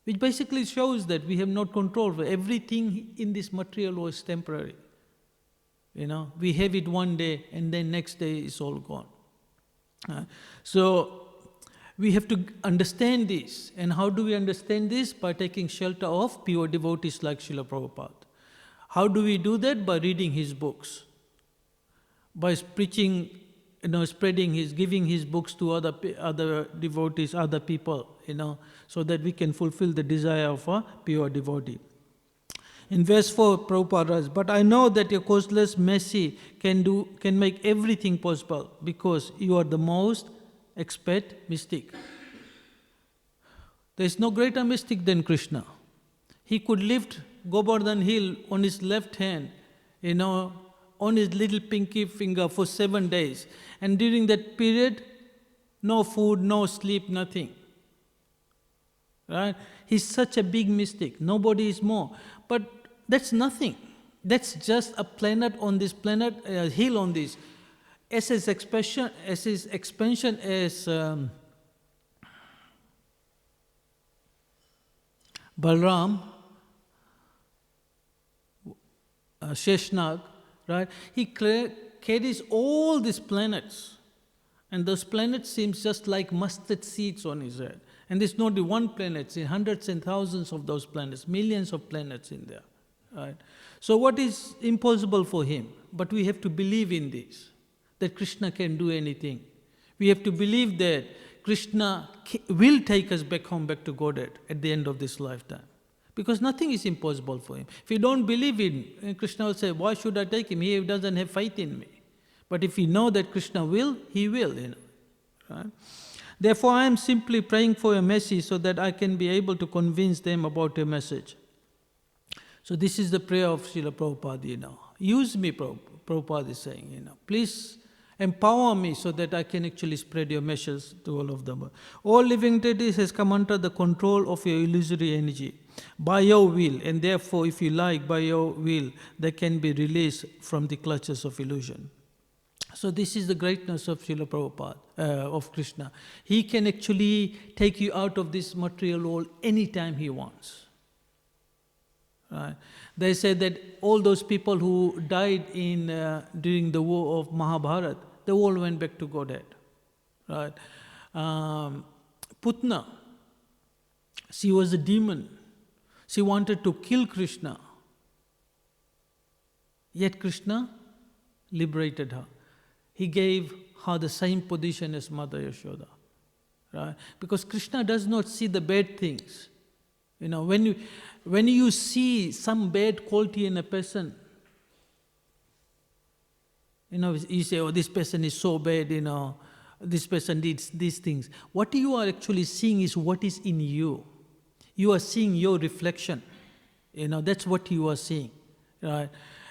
Which basically shows that we have no control over everything in this material world is temporary. We have it one day and then next day it's all gone. So we have to understand this. And how do we understand this? By taking shelter of pure devotees like Srila Prabhupada. How do we do that? By reading his books. By preaching, spreading giving his books to other devotees, other people, so that we can fulfill the desire of a pure devotee. In verse 4, Prabhupada writes, "But I know that your causeless mercy can make everything possible because you are the most expert mystic." There is no greater mystic than Krishna. He could lift Govardhan Hill on his left hand, on his little pinky finger for 7 days. And during that period, no food, no sleep, nothing. Right? He's such a big mystic. Nobody is more. But that's nothing. That's just a planet on this planet, a hill on this. As his expansion as Balram, Sheshnag, right? He carries all these planets. And those planets seem just like mustard seeds on his head. And there's not one planet, it's hundreds and thousands of those planets, millions of planets in there. Right? So what is impossible for him? But we have to believe in this, that Krishna can do anything. We have to believe that Krishna will take us back home, back to Godhead at the end of this lifetime. Because nothing is impossible for him. If you don't believe in, Krishna will say, why should I take him? He doesn't have faith in me. But if we know that Krishna will, he will. Right? Therefore, I am simply praying for your mercy so that I can be able to convince them about your message. So this is the prayer of Srila Prabhupada, Use me, Prabhupada is saying, Please empower me so that I can actually spread your message to all of them. All living entities has come under the control of your illusory energy by your will, and therefore, if you like, by your will, they can be released from the clutches of illusion. So this is the greatness of Srila Prabhupada, of Krishna. He can actually take you out of this material world anytime he wants. Right? They say that all those people who died during the war of Mahabharata, they all went back to Godhead. Right? Putna, she was a demon. She wanted to kill Krishna. Yet Krishna liberated her. He gave her the same position as Mother Yashoda. Right? Because Krishna does not see the bad things. When you see some bad quality in a person, you say, oh, this person is so bad, this person did these things. What you are actually seeing is what is in you. You are seeing your reflection. That's what you are seeing. Right?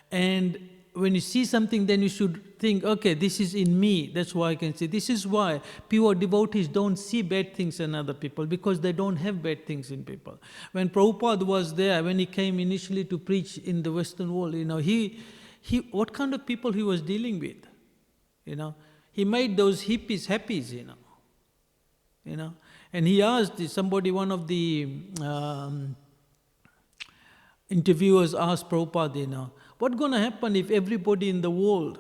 And when you see something, then you should think, okay, this is in me, that's why I can see. This is why pure devotees don't see bad things in other people, because they don't have bad things in people. When Prabhupada was there, when he came initially to preach in the Western world, he what kind of people he was dealing with? He made those hippies happies, And he asked somebody, one of the interviewers asked Prabhupada, what's going to happen if everybody in the world,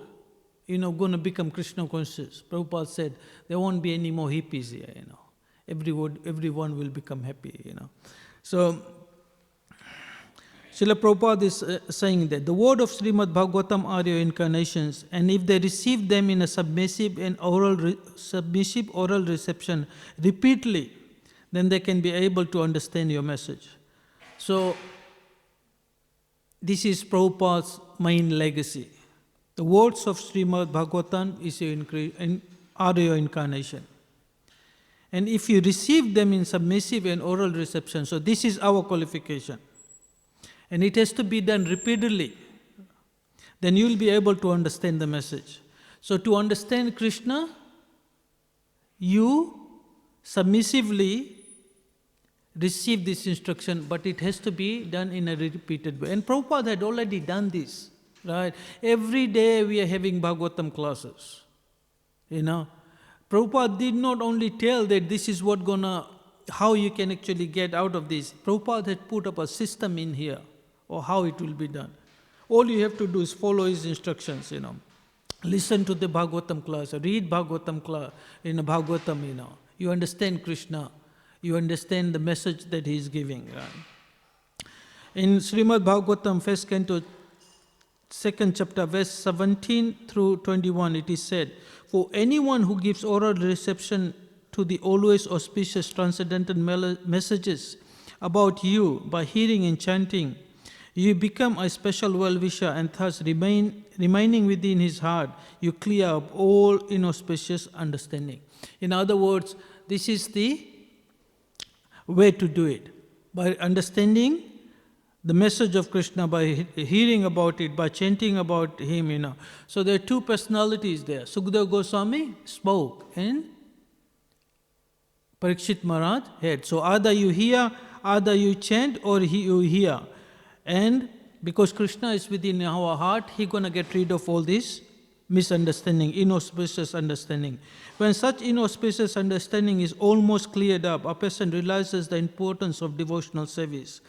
going to become Krishna conscious? Prabhupada said, there won't be any more hippies here, Everyone will become happy, So, Srila Prabhupada is saying that the word of Śrīmad Bhāgavatam are your incarnations, and if they receive them in a submissive oral reception repeatedly, then they can be able to understand your message. So, this is Prabhupada's main legacy. The words of Śrīmad Bhāgavatam are your incarnation. And if you receive them in submissive and oral reception, so this is our qualification. And it has to be done repeatedly. Then you will be able to understand the message. So to understand Krishna, you submissively receive this instruction, but it has to be done in a repeated way. And Prabhupada had already done this, right? Every day we are having Bhagavatam classes, Prabhupada did not only tell that this is how you can actually get out of this. Prabhupada had put up a system in here, or how it will be done. All you have to do is follow his instructions, Listen to the Bhagavatam class, read Bhagavatam class, Bhagavatam, You understand Krishna. You understand the message that he is giving. Right? In Śrīmad Bhāgavatam, 1st Canto, 2nd chapter, verse 17 through 21, it is said, "For anyone who gives oral reception to the always auspicious transcendental messages about you by hearing and chanting, you become a special well-wisher, and thus remaining within his heart, you clear up all inauspicious understanding." In other words, this is the way to do it. By understanding the message of Krishna, by hearing about it, by chanting about him, So there are two personalities there. Sukadeva Goswami spoke and Parikshit Maharaj heard. So either you hear, either you chant, or you hear. And because Krishna is within our heart, he's going to get rid of all this misunderstanding, inauspicious understanding. When such inauspicious understanding is almost cleared up, a person realizes the importance of devotional service.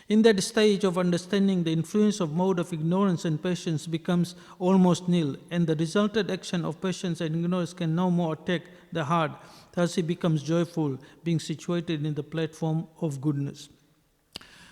In that stage of understanding, the influence of mode of ignorance and patience becomes almost nil, and the resultant action of patience and ignorance can no more attack the heart. Thus he becomes joyful, being situated in the platform of goodness.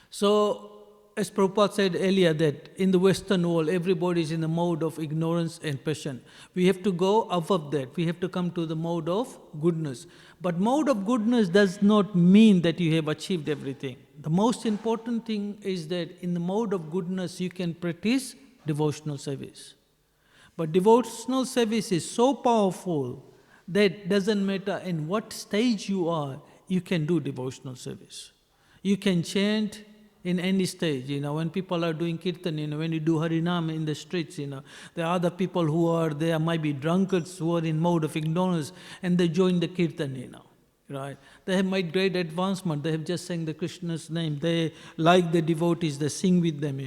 So, as Prabhupada said earlier, that in the Western world, everybody is in the mode of ignorance and passion. We have to go above that. We have to come to the mode of goodness. But mode of goodness does not mean that you have achieved everything. The most important thing is that in the mode of goodness, you can practice devotional service. But devotional service is so powerful that doesn't matter in what stage you are, you can do devotional service. You can chant in any stage, when people are doing kirtan, when you do Harinam in the streets, there are other people who are there, might be drunkards who are in mode of ignorance, and they join the kirtan, right? They have made great advancement, they have just sang the Krishna's name, they like the devotees, they sing with them,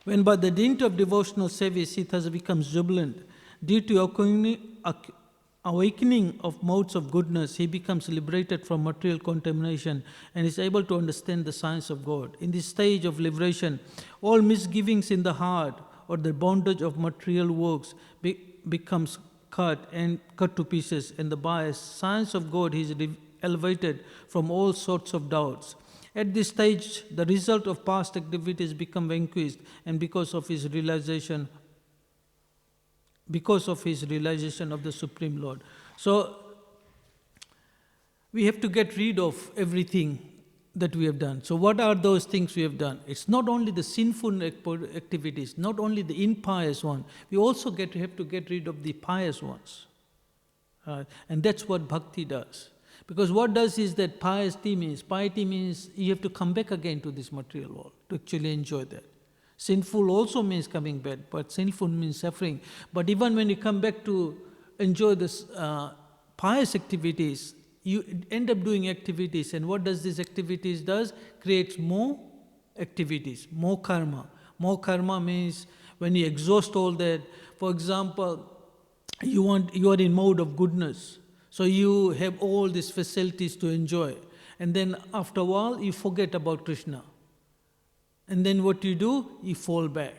When by the dint of devotional service, he thus becomes jubilant, due to awakening of modes of goodness, he becomes liberated from material contamination and is able to understand the science of God. In this stage of liberation, all misgivings in the heart or the bondage of material works becomes cut to pieces, and by science of God he is elevated from all sorts of doubts. At this stage, the result of past activities become vanquished, and because of his realization of the Supreme Lord. So, we have to get rid of everything that we have done. So what are those things we have done? It's not only the sinful activities, not only the impious one, we also have to get rid of the pious ones. And that's what bhakti does. Because what does is that piety means you have to come back again to this material world to actually enjoy that. Sinful also means coming back, but sinful means suffering. But even when you come back to enjoy this pious activities, you end up doing activities, and what does these activities does? Creates more activities, more karma. More karma means when you exhaust all that, for example, you are in mode of goodness, so you have all these facilities to enjoy, and then after a while you forget about Krishna. And then what you do? You fall back.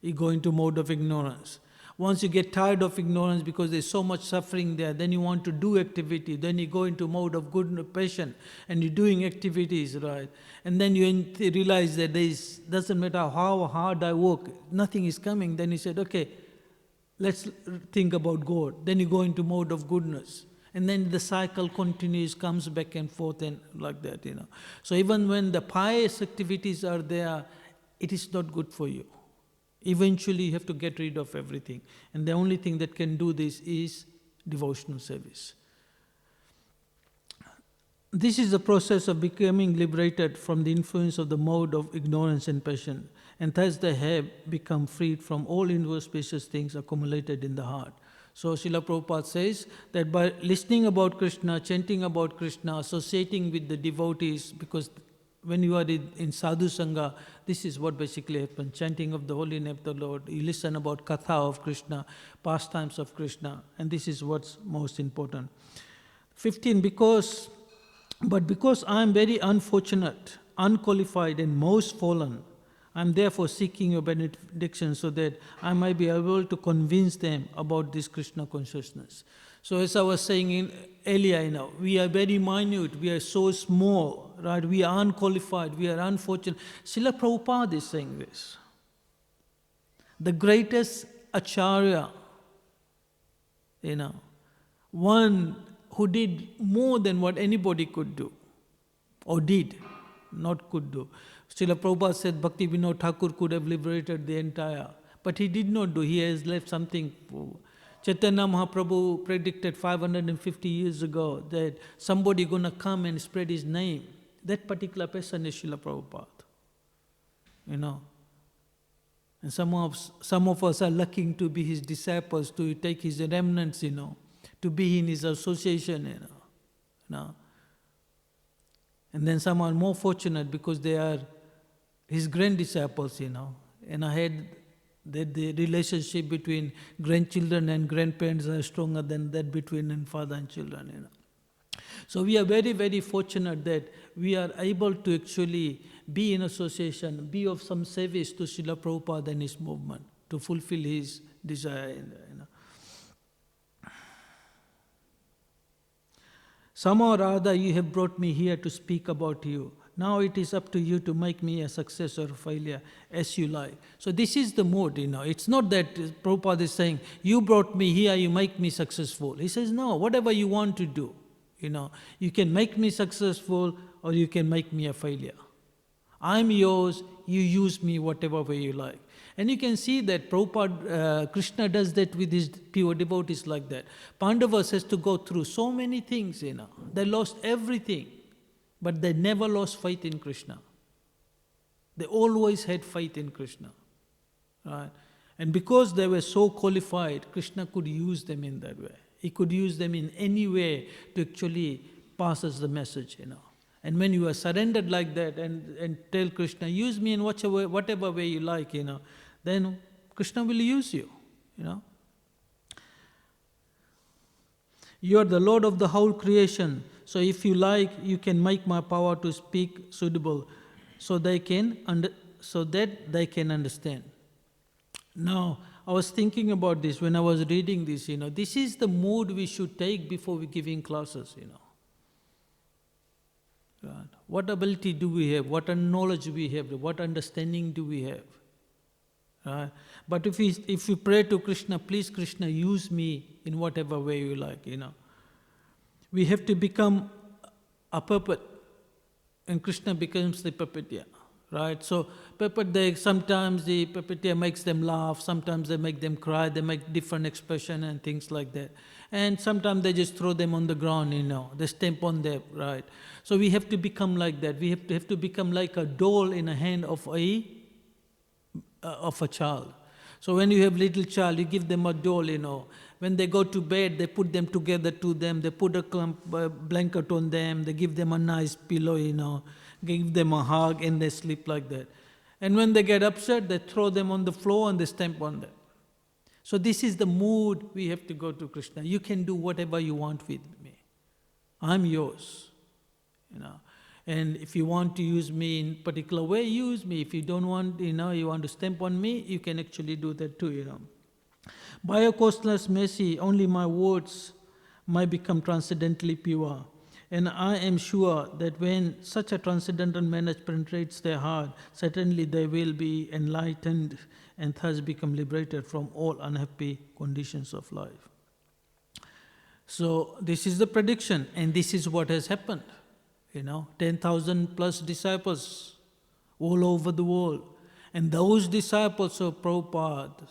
You go into mode of ignorance. Once you get tired of ignorance because there's so much suffering there, then you want to do activity. Then you go into mode of good passion and you're doing activities, right? And then you realize that doesn't matter how hard I work, nothing is coming. Then you said, okay, let's think about God. Then you go into mode of goodness. And then the cycle continues, comes back and forth and like that, So even when the pious activities are there, it is not good for you. Eventually you have to get rid of everything. And the only thing that can do this is devotional service. This is the process of becoming liberated from the influence of the mode of ignorance and passion. And thus they have become freed from all inauspicious things accumulated in the heart. So Srila Prabhupada says that by listening about Krishna, chanting about Krishna, associating with the devotees, because when you are in sadhu sangha, this is what basically happens, chanting of the holy name of the Lord, you listen about katha of Krishna, pastimes of Krishna, and this is what's most important. 15, because I am very unfortunate, unqualified and most fallen, I am therefore seeking your benediction so that I might be able to convince them about this Krishna consciousness. So as I was saying earlier, we are very minute, we are so small, right? We are unqualified, we are unfortunate. Srila Prabhupada is saying this. The greatest Acharya, one who did more than what anybody could do, or did, not could do. Srila Prabhupada said Bhaktivedanta Thakur could have liberated the entire, but he did not do. He has left something. Chaitanya Mahaprabhu predicted 550 years ago that somebody gonna come and spread his name. That particular person is Srila Prabhupada. And some of us are lucky to be his disciples, to take his remnants, to be in his association, And then some are more fortunate because they are his grand disciples, And I had that the relationship between grandchildren and grandparents are stronger than that between father and children, So we are very, very fortunate that we are able to actually be in association, be of some service to Srila Prabhupada and his movement, to fulfill his desire, Somehow or other you have brought me here to speak about you. Now it is up to you to make me a success or a failure as you like. So this is the mode, It's not that Prabhupada is saying, you brought me here, you make me successful. He says, no, whatever you want to do, You can make me successful or you can make me a failure. I'm yours, you use me whatever way you like. And you can see that Prabhupada, Krishna does that with his pure devotees like that. Pandavas has to go through so many things, They lost everything, but they never lost faith in Krishna. They always had faith in Krishna. Right? And because they were so qualified, Krishna could use them in that way. He could use them in any way to actually pass us the message, And when you are surrendered like that and tell Krishna, use me in whatever way you like, then Krishna will use you, You are the Lord of the whole creation. So if you like, you can make my power to speak suitable so that they can understand. Now, I was thinking about this when I was reading this, This is the mood we should take before we giving classes, Right. What ability do we have? What knowledge do we have? What understanding do we have? Right. But if we pray to Krishna, please Krishna, use me in whatever way you like, We have to become a puppet, and Krishna becomes the puppeteer, right? So sometimes the puppeteer makes them laugh, sometimes they make them cry, they make different expression and things like that. And sometimes they just throw them on the ground, they stamp on them, right? So we have to become like that. We have to become like a doll in a hand of a child. So when you have little child, you give them a doll, When they go to bed, they put them together to them, they put a blanket on them, they give them a nice pillow, give them a hug, and they sleep like that. And when they get upset, they throw them on the floor and they stamp on them. So this is the mood we have to go to Krishna. You can do whatever you want with me. I'm yours, And if you want to use me in particular way, use me. If you don't want, you want to stamp on me, you can actually do that too, By your costless mercy, only my words might become transcendently pure. And I am sure that when such a transcendental message penetrates their heart, certainly they will be enlightened and thus become liberated from all unhappy conditions of life. So this is the prediction, and this is what has happened. 10,000 plus disciples all over the world. And those disciples of Prabhupada,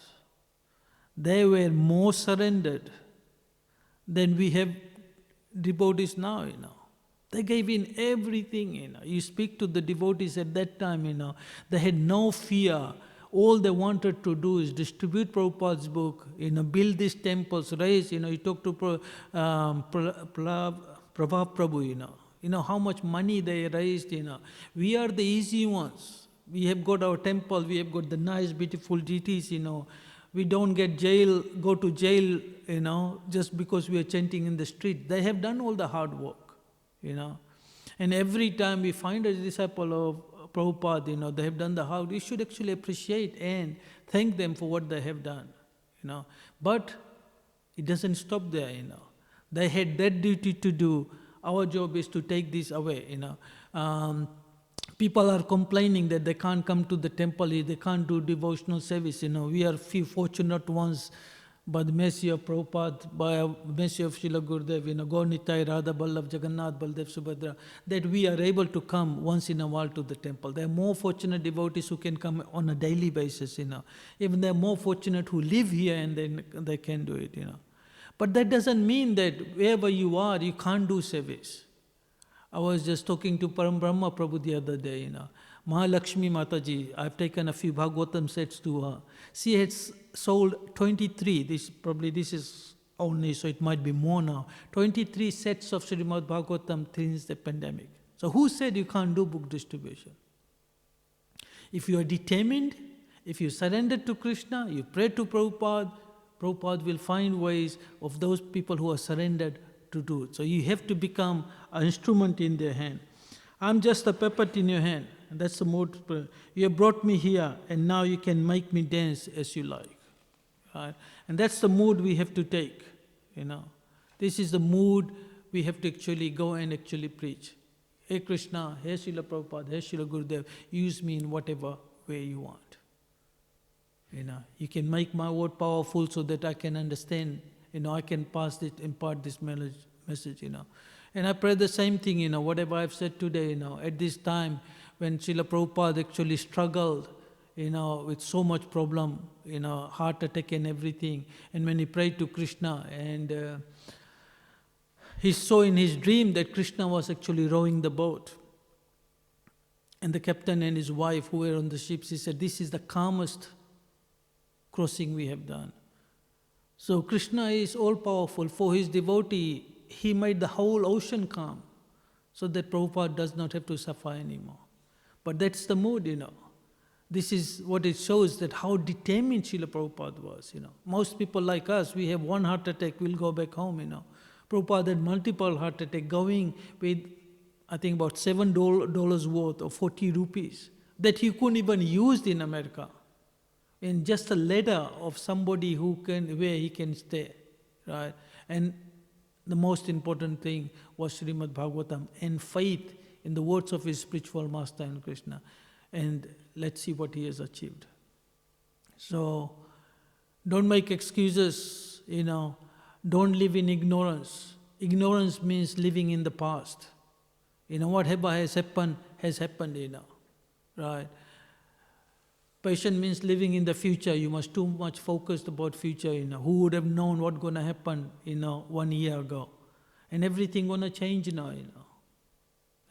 they were more surrendered than we have devotees now, They gave in everything, You speak to the devotees at that time, they had no fear. all they wanted to do is distribute Prabhupada's book, build these temples, raise, you talk to Prabhupada Prabhu, how much money they raised, We are the easy ones. We have got our temple, we have got the nice, beautiful deities, We don't go to jail, just because we are chanting in the street. They have done all the hard work, And every time we find a disciple of Prabhupada, they have done the hard. We should actually appreciate and thank them for what they have done, But it doesn't stop there, They had that duty to do. Our job is to take this away, People are complaining that they can't come to the temple, they can't do devotional service, We are few fortunate ones by the mercy of Prabhupada, by the mercy of Srila Gurudev, Gaur Nitai, Radha Ballabh, Jagannath, Baldev, Subhadra, that we are able to come once in a while to the temple. There are more fortunate devotees who can come on a daily basis, Even there are more fortunate who live here and then they can do it, But that doesn't mean that wherever you are, you can't do service. I was just talking to Param Brahma Prabhu the other day, Mahalakshmi Mataji, I've taken a few Bhagavatam sets to her. She had sold 23, this is only, so it might be more now, 23 sets of Śrīmad Bhāgavatam since the pandemic. So who said you can't do book distribution? If you are determined, if you surrender to Krishna, you pray to Prabhupada, Prabhupada will find ways of those people who are surrendered to do it. So you have to become an instrument in their hand. I'm just a puppet in your hand. And that's the mode. You have brought me here, and now you can make me dance as you like. Right? And that's the mood we have to take. This is the mood we have to actually go and actually preach. Hey Krishna, hey Srila Prabhupada, hey Srila Gurudev, use me in whatever way you want. You can make my word powerful so that I can understand. I can impart this message. And I pray the same thing. Whatever I've said today. At this time when Srila Prabhupada actually struggled, with so much problem, heart attack and everything, and when he prayed to Krishna, and he saw in his dream that Krishna was actually rowing the boat, and the captain and his wife who were on the ship, he said, "This is the calmest crossing we have done." So Krishna is all-powerful. For his devotee, he made the whole ocean calm so that Prabhupada does not have to suffer anymore. But that's the mood, This is what it shows, that how determined Srila Prabhupada was, Most people like us, we have one heart attack, we'll go back home, Prabhupada had multiple heart attacks, going with, I think, about $7 worth of 40 rupees that he couldn't even use in America. In just a letter of somebody where he can stay, right? And the most important thing was Śrīmad Bhāgavatam and faith in the words of his spiritual master in Krishna. And let's see what he has achieved. So, don't make excuses, Don't live in ignorance. Ignorance means living in the past. Whatever has happened, right? Patient means living in the future. You must too much focused about future. Who would have known what's going to happen, 1 year ago, and everything going to change now.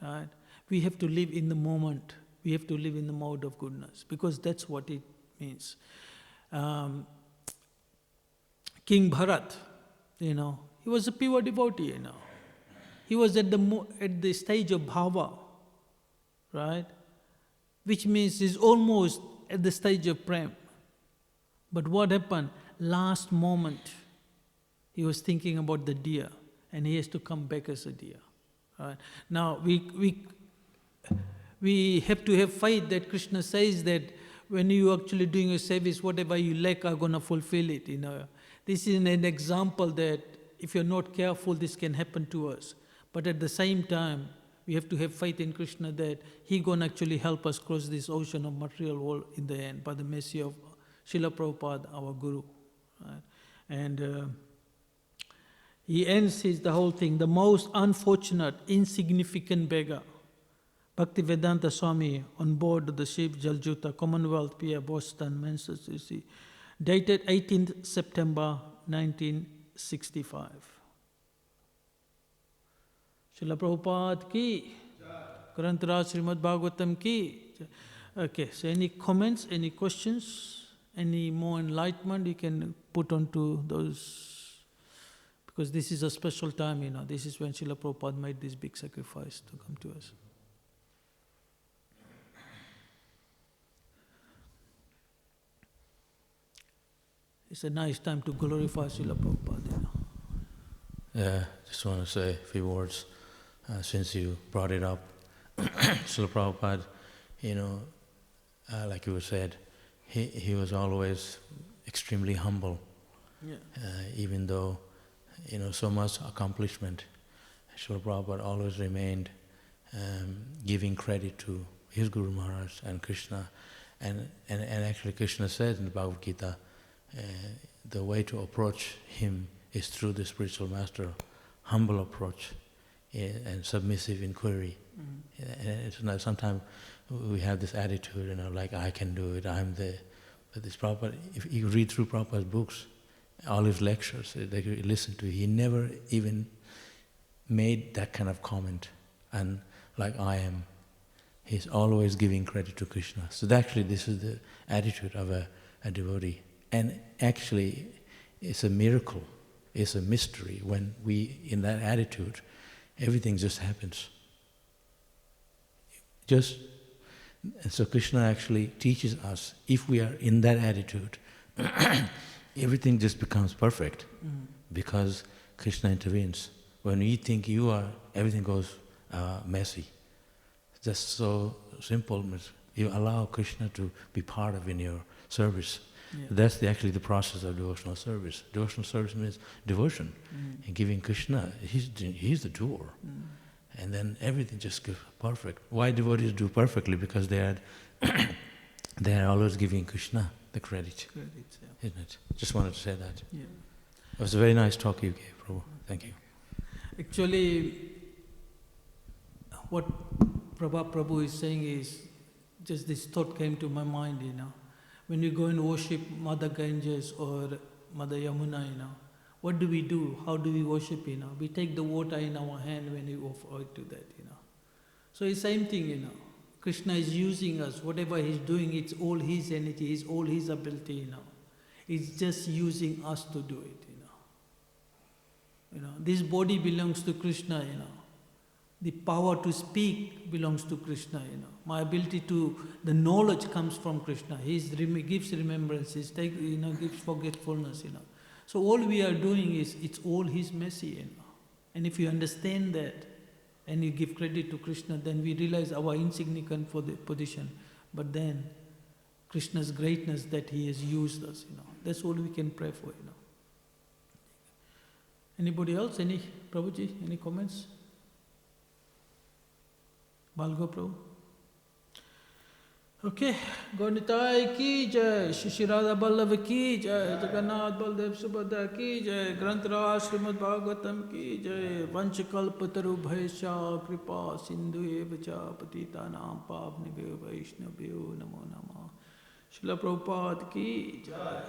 Right? We have to live in the moment. We have to live in the mode of goodness, because that's what it means. King Bharat, he was a pure devotee. He was at the stage of bhava, right? Which means he's almost at the stage of prem. But what happened? Last moment, he was thinking about the deer, and he has to come back as a deer. Right? Now, we have to have faith that Krishna says that when you are actually doing a service, whatever you lack are going to fulfill it. This is an example that if you're not careful, this can happen to us. But at the same time, we have to have faith in Krishna that He's going to actually help us cross this ocean of material world in the end by the mercy of Srila Prabhupada, our Guru. Right? And he ends the whole thing, the most unfortunate, insignificant beggar, Bhaktivedanta Swami, on board the ship Jaljuta, Commonwealth Pier, Boston, Massachusetts, dated 18th September 1965. Srila Prabhupada ki, Granth Raj Śrīmad Bhāgavatam ki. Okay, so any comments, any questions, any more enlightenment you can put onto those, because this is a special time, this is when Srila Prabhupada made this big sacrifice to come to us. It's a nice time to glorify Srila Prabhupada. Just want to say a few words since you brought it up. Srila Prabhupada, like you said, he was always extremely humble. Yeah. Even though, so much accomplishment, Srila Prabhupada always remained giving credit to his Guru Maharaj and Krishna. And actually Krishna says in the Bhagavad Gita, the way to approach him is through the spiritual master, humble approach and submissive inquiry. Mm-hmm. And it's not, sometimes we have this attitude, like I can do it, I'm the. But this Prabhupada, if you read through Prabhupada's books, all his lectures that you listen to, he never even made that kind of comment. And like I am, he's always giving credit to Krishna. So actually, this is the attitude of a devotee. And actually, it's a miracle. It's a mystery when we, in that attitude, everything just happens. And so Krishna actually teaches us, if we are in that attitude, everything just becomes perfect because Krishna intervenes. When you think you are, everything goes messy. It's just so simple. You allow Krishna to be part of in your service. Yeah. That's actually the process of devotional service. Devotional service means devotion. And giving Krishna, he's the doer. And then everything just goes perfect. Why devotees do perfectly? Because they are always giving Krishna the credit. Yeah. Isn't it? Just wanted to say that. Yeah. It was a very nice talk you gave, Prabhu. Thank you. Actually, what Prabhu is saying is, just this thought came to my mind, When you go and worship Mother Ganges or Mother Yamuna, what do we do? How do we worship, We take the water in our hand when we offer it to that, So it's the same thing, Krishna is using us. Whatever he's doing, it's all his energy, it's all his ability, He's just using us to do it, This body belongs to Krishna, The power to speak belongs to Krishna, My ability the knowledge comes from Krishna. He gives remembrance, he gives forgetfulness, So all we are doing is, it's all his mercy, And if you understand that, and you give credit to Krishna, then we realize our insignificant for the position. But then, Krishna's greatness that he has used us, That's all we can pray for, Anybody else? Prabhuji, any comments? Balgo Prabhu? Okay, Gaunitai ki jai, Shishirada Ballava ki jai, Jagannath Baldev Subhadra ki jai, Granthara Śrīmad Bhāgavatam ki jai, Vanchakalpataru Bhaisya Kripa Sindhu Evacha Patitanam Pavnibhyo Vaishnavyo Namo Namah. Srila Prabhupada ki jai.